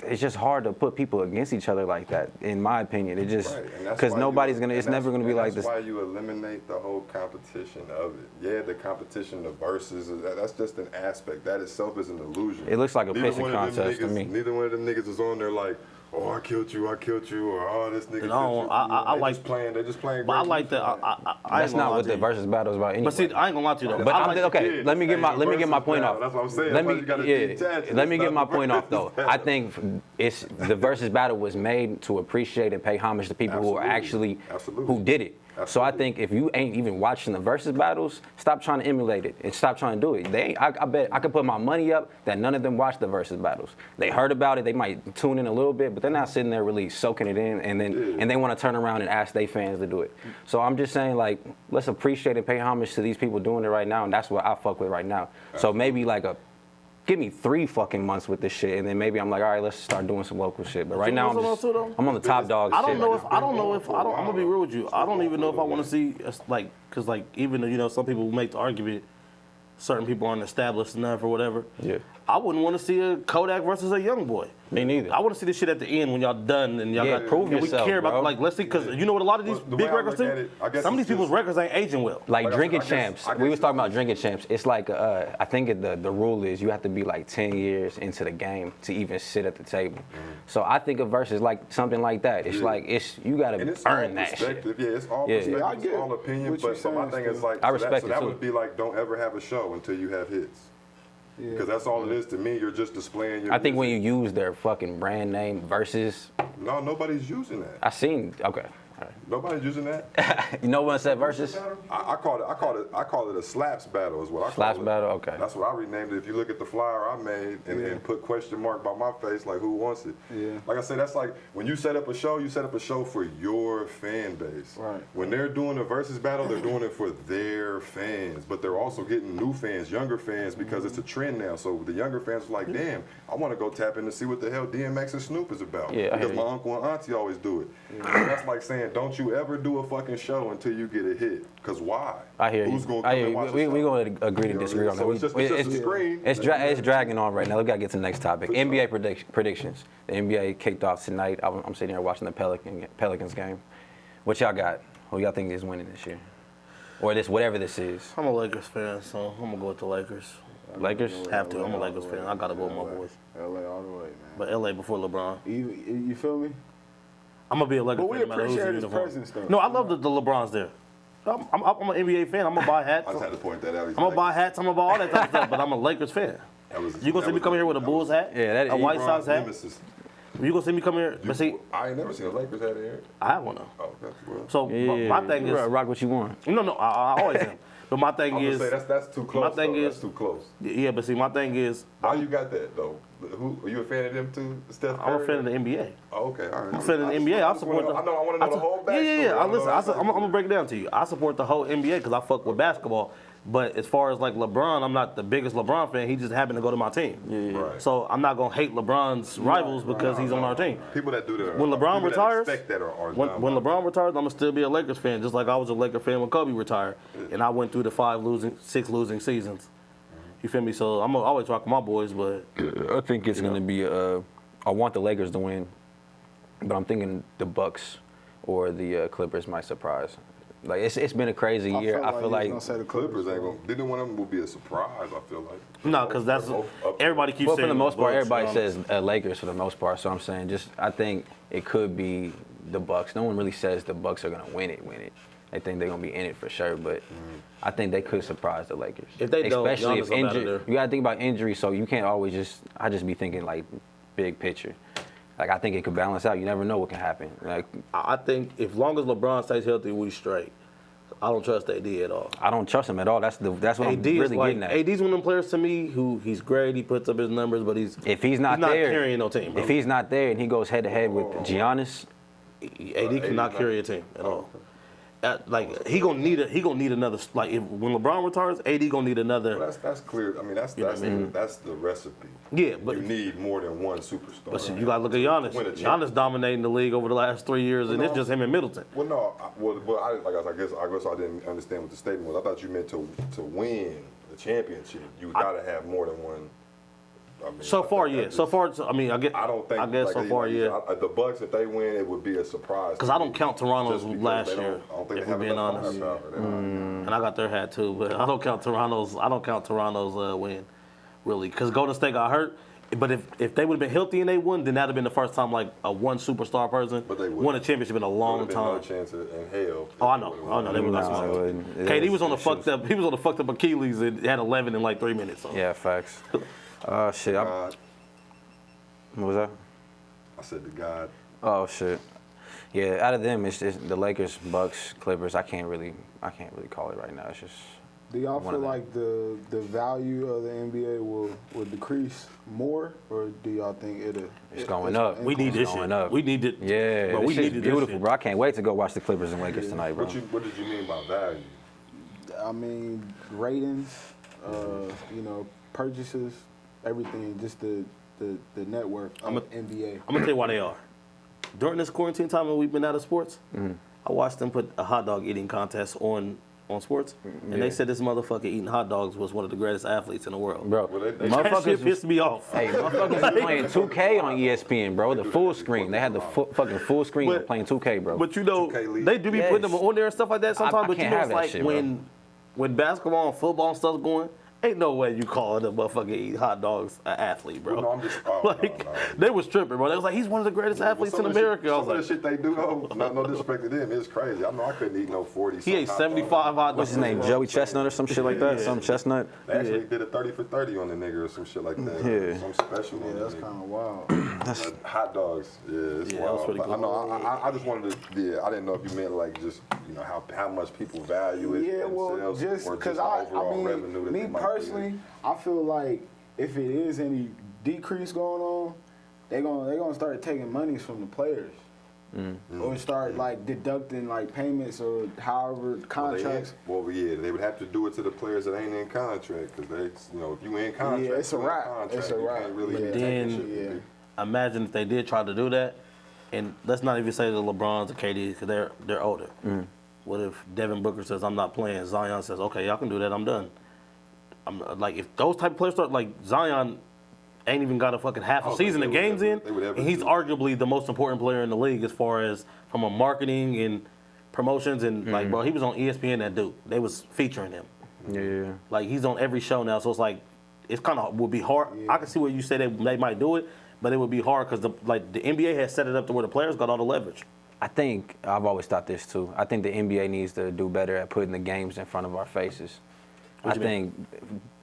it's just hard to put people against each other like that. In my opinion, it just Right, and that's because why nobody's you- gonna. and It's never gonna be and like this. That's why you eliminate the whole competition of it. Yeah, the competition, the verses, that's just an aspect. That itself is an illusion. It looks like a Neither pissing one of them contest to niggas- me. Neither one of them niggas is on there like, oh, I killed you, or oh, this nigga. And I They like- just playing. They just playing. But I great like that. music. I That's ain't not gonna lie what to the you. versus battle is about anyway. But see, I ain't gonna lie to you though. But I like okay, let me get my point off. That's what I'm saying. Let That's why me you gotta detach. let It's me not get my the point off versus though. battle. I think it's the versus battle was made to appreciate and pay homage to people who are actually Absolutely. who did it. So I Absolutely. think if you ain't even watching the versus battles, stop trying to emulate it and stop trying to do it. They ain't, I bet I could put my money up that none of them watched the versus battles. They heard about it, they might tune in a little bit, but they're not sitting there really soaking it in and they want to turn around and ask their fans to do it. So I'm just saying like let's appreciate and pay homage to these people doing it right now, and that's what I fuck with right now. So maybe like give me 3 fucking months with this shit, and then maybe I'm like, all right, let's start doing some local shit. But right now, I'm on the top dog I shit. don't know if I'm gonna be real with you. I don't even know if I want to see like, cause like even though some people make the argument, certain people aren't established enough or whatever. Yeah. I wouldn't want to see a Kodak versus a Young Boy. Me neither. I want to see this shit at the end when y'all done and y'all Yeah, got prove and yourself, we care about bro. like let's see because you know what a lot of these Well, the big way I records look at do. it, I guess Some of these it's people's just- records ain't aging well. Like Like I drinking said, I guess- champs. I guess We was talking it's- about drinking champs. It's like I think the rule is you have to be like 10 years into the game to even sit at the table. So I think of versus like something like that. It's Yeah. like you gotta And it's earn all that shit. perspective. Yeah, it's all Yeah. perspective. Yeah, I It's get all opinion. what you're But my saying, thing is Stu. like, I so respect so it, that too. would be like, don't ever have a show until you have hits. Because that's all it is to me. You're just displaying your. I think when you music. use their fucking brand name versus, No, nobody's using that. I seen okay. Nobody's using that. You know when I said versus? I call it a slaps battle is what I call Slaps it. battle, okay. That's what I renamed it. If you look at the flyer I made and put question mark by my face, like who wants it? Yeah. Like I said, that's like when you set up a show, you set up a show for your fan base. Right. When they're doing a versus battle, they're doing it for their fans, but they're also getting new fans, younger fans, because it's a trend now. So the younger fans are like, damn, I want to go tap in to see what the hell DMX and Snoop is about. Yeah, I because hear my you. uncle and auntie always do it. And that's like saying saying, don't you ever do a fucking show until you get a hit. Because why? I hear Who's you. gonna I come hear and you. watch We the show? going to agree to You know disagree what on I that. mean? So it's just a screen. It's dragging on right now. We got to get to the next topic. NBA predictions. The NBA kicked off tonight. I'm sitting here watching the Pelicans game. What y'all got? Who y'all think is winning this year? Or this, whatever this is. I'm a Lakers fan, so I'm gonna go with the Lakers. Lakers? Have to. I'm a Lakers fan. I gotta go with my boys. LA all the way, man. But LA before LeBron. You feel me? I'm gonna be a Lakers But we fan no matter who's in appreciate his uniform. presence, though. No, I love the LeBrons there. I'm an NBA fan. I'm gonna buy hats. I just had to point that out. I'm gonna buy hats. I'm gonna buy all that type of stuff. But I'm a Lakers fan. You gonna see me come here with a Bulls hat? Yeah, that a is White Sox hat. Nemesis. You gonna see me come here? But see, I ain't never seen a Lakers hat in here. I have one though. Oh, that's well. So Yeah, my thing is, rock what you want. no, I always am. But my thing I'm is, gonna say that's too close. my thing though. is- That's too close. yeah. But see, my thing is, How you got that though? Who are you a fan of them too? Steph I'm a Curry? fan of the NBA. Oh, okay, all right. I'm a fan of the NBA. I support. I know. I want to know the whole backstory. Yeah. I wanna know that I'm gonna backstory. break it down to you. I support the whole NBA because I fuck with basketball. But as far as like LeBron, I'm not the biggest LeBron fan. He just happened to go to my team. Right. So I'm not gonna hate LeBron's rivals because he's on our team. People that do that. When LeBron people retires, that expect that are when dumb. LeBron retires, I'm gonna still be a Lakers fan, just like I was a Laker fan when Kobe retired, and I went through the 6 losing seasons. You feel me? So I'm always rock with my boys, but I think it's going to be, I want the Lakers to win, but I'm thinking the Bucks or the Clippers might surprise. Like, it's been a crazy year. I feel like gonna say the Clippers ain't gonna. Neither one of them will be a surprise. I feel like. no, because that's Both up- everybody keeps well, saying for the most part, Bucks, everybody you know? says Lakers for the most part. So I'm saying, I think it could be the Bucks. No one really says the Bucks are gonna win it. They think they're gonna be in it for sure, but I think they could surprise the Lakers. If they don't, especially if Giannis up outta injury, there. you gotta think about injury. So you can't always I just be thinking like big picture. Like I think it could balance out. You never know what can happen. Like I think if long as LeBron stays healthy, we straight. I don't trust AD at all. I don't trust him at all. That's what I'm AD is really like getting at. AD's one of them players to me who he's great. He puts up his numbers, but If he's not there, carrying no team. Bro. if he's not there and he goes head to head with Giannis, AD cannot carry a team at all. He gonna need another. Like when LeBron retires, AD gonna need another. Well, that's clear. I mean, that's the recipe. Yeah, but you need more than one superstar. But you gotta look at Giannis. Win a Giannis championship. dominating the league over the last 3 years, and Well, it's no. just him and Middleton. Well, no. I guess I didn't understand what the statement was. I thought you meant to win the championship, you gotta have more than one. I mean, So far, yeah. So far, I mean, I guess so far, yeah. The Bucks, if they win, it would be a surprise. Because I don't count Toronto's Just because last they don't- year. I don't think If they we're have being enough honest, firepower. They don't. and I got their hat too, but I don't count Toronto's win, really. Because Golden State got hurt. But if they would have been healthy and they won, then that'd have been the first time like a one superstar person But they won a championship in a long Would've been time. No chance in hell. Oh, I know. Oh no, they would Nah, not. it wouldn't. KD was on the It fucked up. He was on the fucked up Achilles and had 11 in like 3 minutes. So. Yeah, facts. Shit. What was that? I said to God. Oh shit. Yeah, out of them, it's just the Lakers, Bucks, Clippers. I can't really call it right now. It's just. Do y'all one feel of them. like the value of the NBA will decrease more, or do y'all think It's going up. We need It's this going shit. up. We need it. Yeah, Bro, this we shit's needed this beautiful, shit. bro. I can't wait to go watch the Clippers and Lakers tonight, bro. What did you mean by value? I mean, ratings, purchases, everything, just the network of NBA. I'm gonna tell you why they are. During this quarantine time when we've been out of sports, I watched them put a hot dog eating contest on sports, and they said this motherfucker eating hot dogs was one of the greatest athletes in the world. Bro, Well, they- That shit motherfuckers pissed me off. Hey, motherfuckers was playing 2K on ESPN, bro. The full screen. They had the fucking full screen But- of playing 2K, bro. But 2K League. they do be putting them Yes. on there and stuff like that sometimes. I but can't it's have that like shit, bro. when basketball and football and stuff's going, ain't no way you calling a motherfucker eat hot dogs an athlete, bro. Well, no, I'm just like no. they was tripping, bro. They was like, he's one of the greatest athletes in America. I was Some of like, the shit they do, though, no disrespect to them, it's crazy. I know I couldn't eat no 40. he ate 75 hot dogs. What's his name? Joey Chestnut or some shit like that? Some Chestnut? They actually did a 30 for 30 on the nigga or some shit like that. Yeah. Some special on Yeah, the that's nigga. kind of wild. Hot dogs, yeah, it's Yeah, that was wild. pretty But I cool. know. I just wanted to. I didn't know if you meant like just how much people value it Yeah, well, themselves, just or because the I overall revenue mean, that me they might personally, I feel like if it is any decrease going on, they're gonna start taking monies from the players, or start like deducting like payments or however contracts. Well, yeah, they would have to do it to the players that ain't in contract because they, if you in contract, it's a you in wrap. contract, It's a you wrap. can't really But take then- that shit from Yeah. me. Imagine if they did try to do that, and let's not even say the LeBrons or KD because they're older. What if Devin Booker says I'm not playing? Zion says, okay, y'all can do that. I'm done. I'm like, if those type of players start, like Zion ain't even got a fucking half a season of games in, and he's arguably the most important player in the league as far as from a marketing and promotions and like, bro, he was on ESPN that dude. They was featuring him. Yeah. Like he's on every show now, so it's like it's kind of would be hard. I can see where you say they might do it, but it would be hard because the NBA has set it up to where the players got all the leverage. I think I've always thought this too. I think the NBA needs to do better at putting the games in front of our faces. I think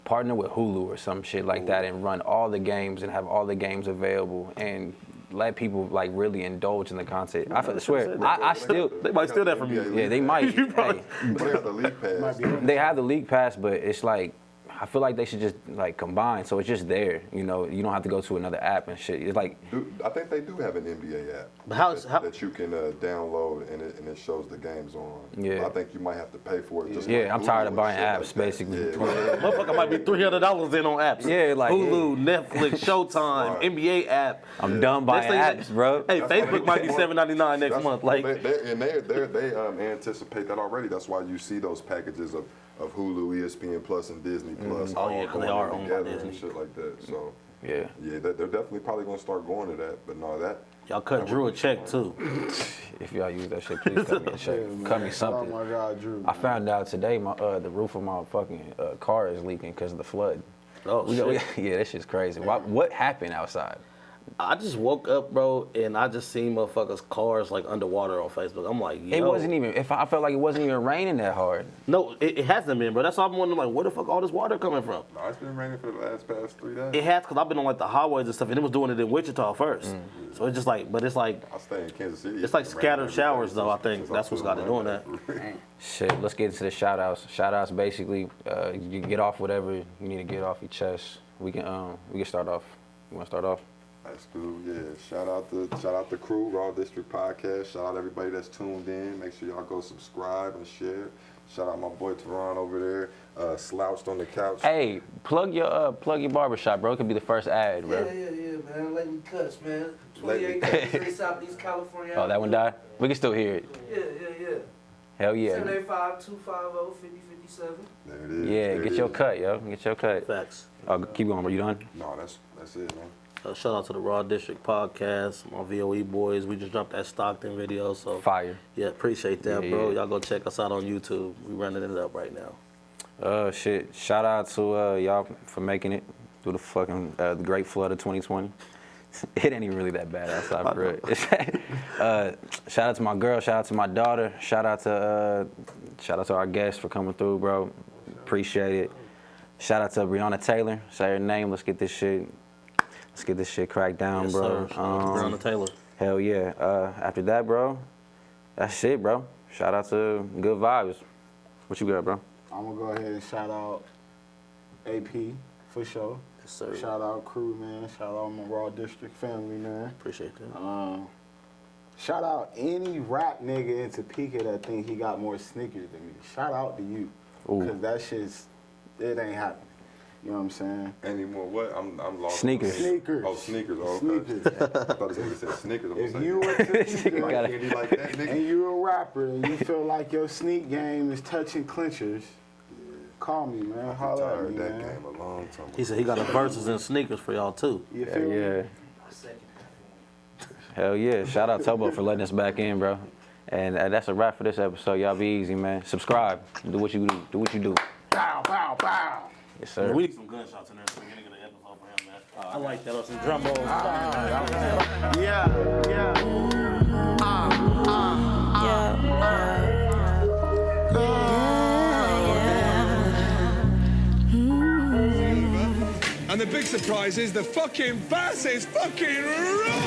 partner with Hulu or some shit like that and run all the games and have all the games available and let people like really indulge in the content. I swear, I still They might steal that from you. yeah, they might. Hey, They have the league pass. they have the league pass, but it's like I feel like they should just like combine so it's just there. You know, you don't have to go to another app and shit. It's like I think they do have an NBA app But that you can download and it shows the games on. Yeah. But I think you might have to pay for it. Just yeah, like I'm Hulu tired of and buying shit apps like that. basically. Yeah. Motherfucker might be $300 in on apps. Yeah, like Hulu, Netflix, Showtime, Right. NBA app. I'm done buying Next apps, bro. Hey, Facebook might be $7.99 next month. Like, they anticipate that already. That's why you see those packages of Hulu, ESPN Plus, and Disney Plus. Oh, yeah, all 'cause they going are in owned by together and Disney. shit like that. So Yeah. they're definitely probably gonna start going to that. But no, that y'all cut Drew a check too. If y'all use that shit, please cut me a check. Cut me something. Oh my God, Drew. I found out today my the roof of my fucking car is leaking because of the flood. Oh shit. Yeah, that shit's crazy. What happened outside? I just woke up, bro, and I just seen motherfuckers' cars like underwater on Facebook. I'm like, yo. It wasn't even. I felt like it wasn't even raining that hard. No, it hasn't been, bro. That's why I'm wondering, like, where the fuck all this water coming from? no, it's been raining for the past 3 days. It has, because I've been on like the highways and stuff, and it was doing it in Wichita first. So it's just like, but it's like, I stay in Kansas City. It's like been scattered raining every showers, day though, I since- think. since That's what's October, got to do man. Shit, let's get into the shout outs. Shout outs basically, you get off whatever you need to get off your chest. We can start off. You wanna start off? That's cool. Yeah. Shout out the crew, Raw District Podcast. Shout out everybody that's tuned in. Make sure y'all go subscribe and share. Shout out my boy Teron over there, slouched on the couch. Hey, plug your barbershop, bro. It could be the first ad, bro. Yeah, man. Leighton Cuts, man. Leighton 28 Cuts, Southeast California. Oh, that one died? We can still hear it. Yeah. Hell yeah. 785-250-5057. There it is. Yeah, There get it your is. cut, yo. Get your cut. facts. Oh, keep going, bro. You done? No, that's it, man. Shout out to the Raw District Podcast, my VOE boys. We just dropped that Stockton video, so Fire. yeah, appreciate that, Yeah, bro. yeah. Y'all go check us out on YouTube. We running it up right now. Shit. Shout out to y'all for making it through the fucking the great flood of 2020. It ain't even really that bad outside for real. Shout out to my girl. Shout out to my daughter. Shout out to our guests for coming through, bro. Appreciate it. Shout out to Breonna Taylor. Say her name. Let's get this shit cracked down, Yes, bro. sir. Shout out to Breonna Taylor. Hell yeah. After that, bro, that's it, bro. Shout out to Good Vibes. What you got, bro? I'm gonna go ahead and shout out AP for sure. Yes, sir. Shout out crew, man. Shout out my Raw District family, man. Appreciate that. Shout out any rap nigga in Topeka that think he got more sneakers than me. Shout out to you. Ooh. Cause that shit's, it ain't happening. You know what I'm saying? Any more what? I'm lost. Sneakers. Sneakers. Oh, sneakers. Oh, okay. Sneakers. I thought he said sneakers. I'm If saying, you went to Topeka Got it. candy like that, nigga. and you a rapper and you feel like your sneak game is touching clinchers, call me, man. Holler at Retired me, that man. game a long time ago. He said he got a verses and sneakers for y'all too. You Hell feel me? yeah. Hell yeah. Shout out Tobo for letting us back in, bro. And that's a wrap for this episode. Y'all be easy, man. Subscribe. Do what you do. Do what you do. Bow, bow, bow. Yes, sir. We need some gunshots in there at the beginning of the episode for him, man. I like that. Or some drum rolls. And the big surprise is the fucking bass is fucking right!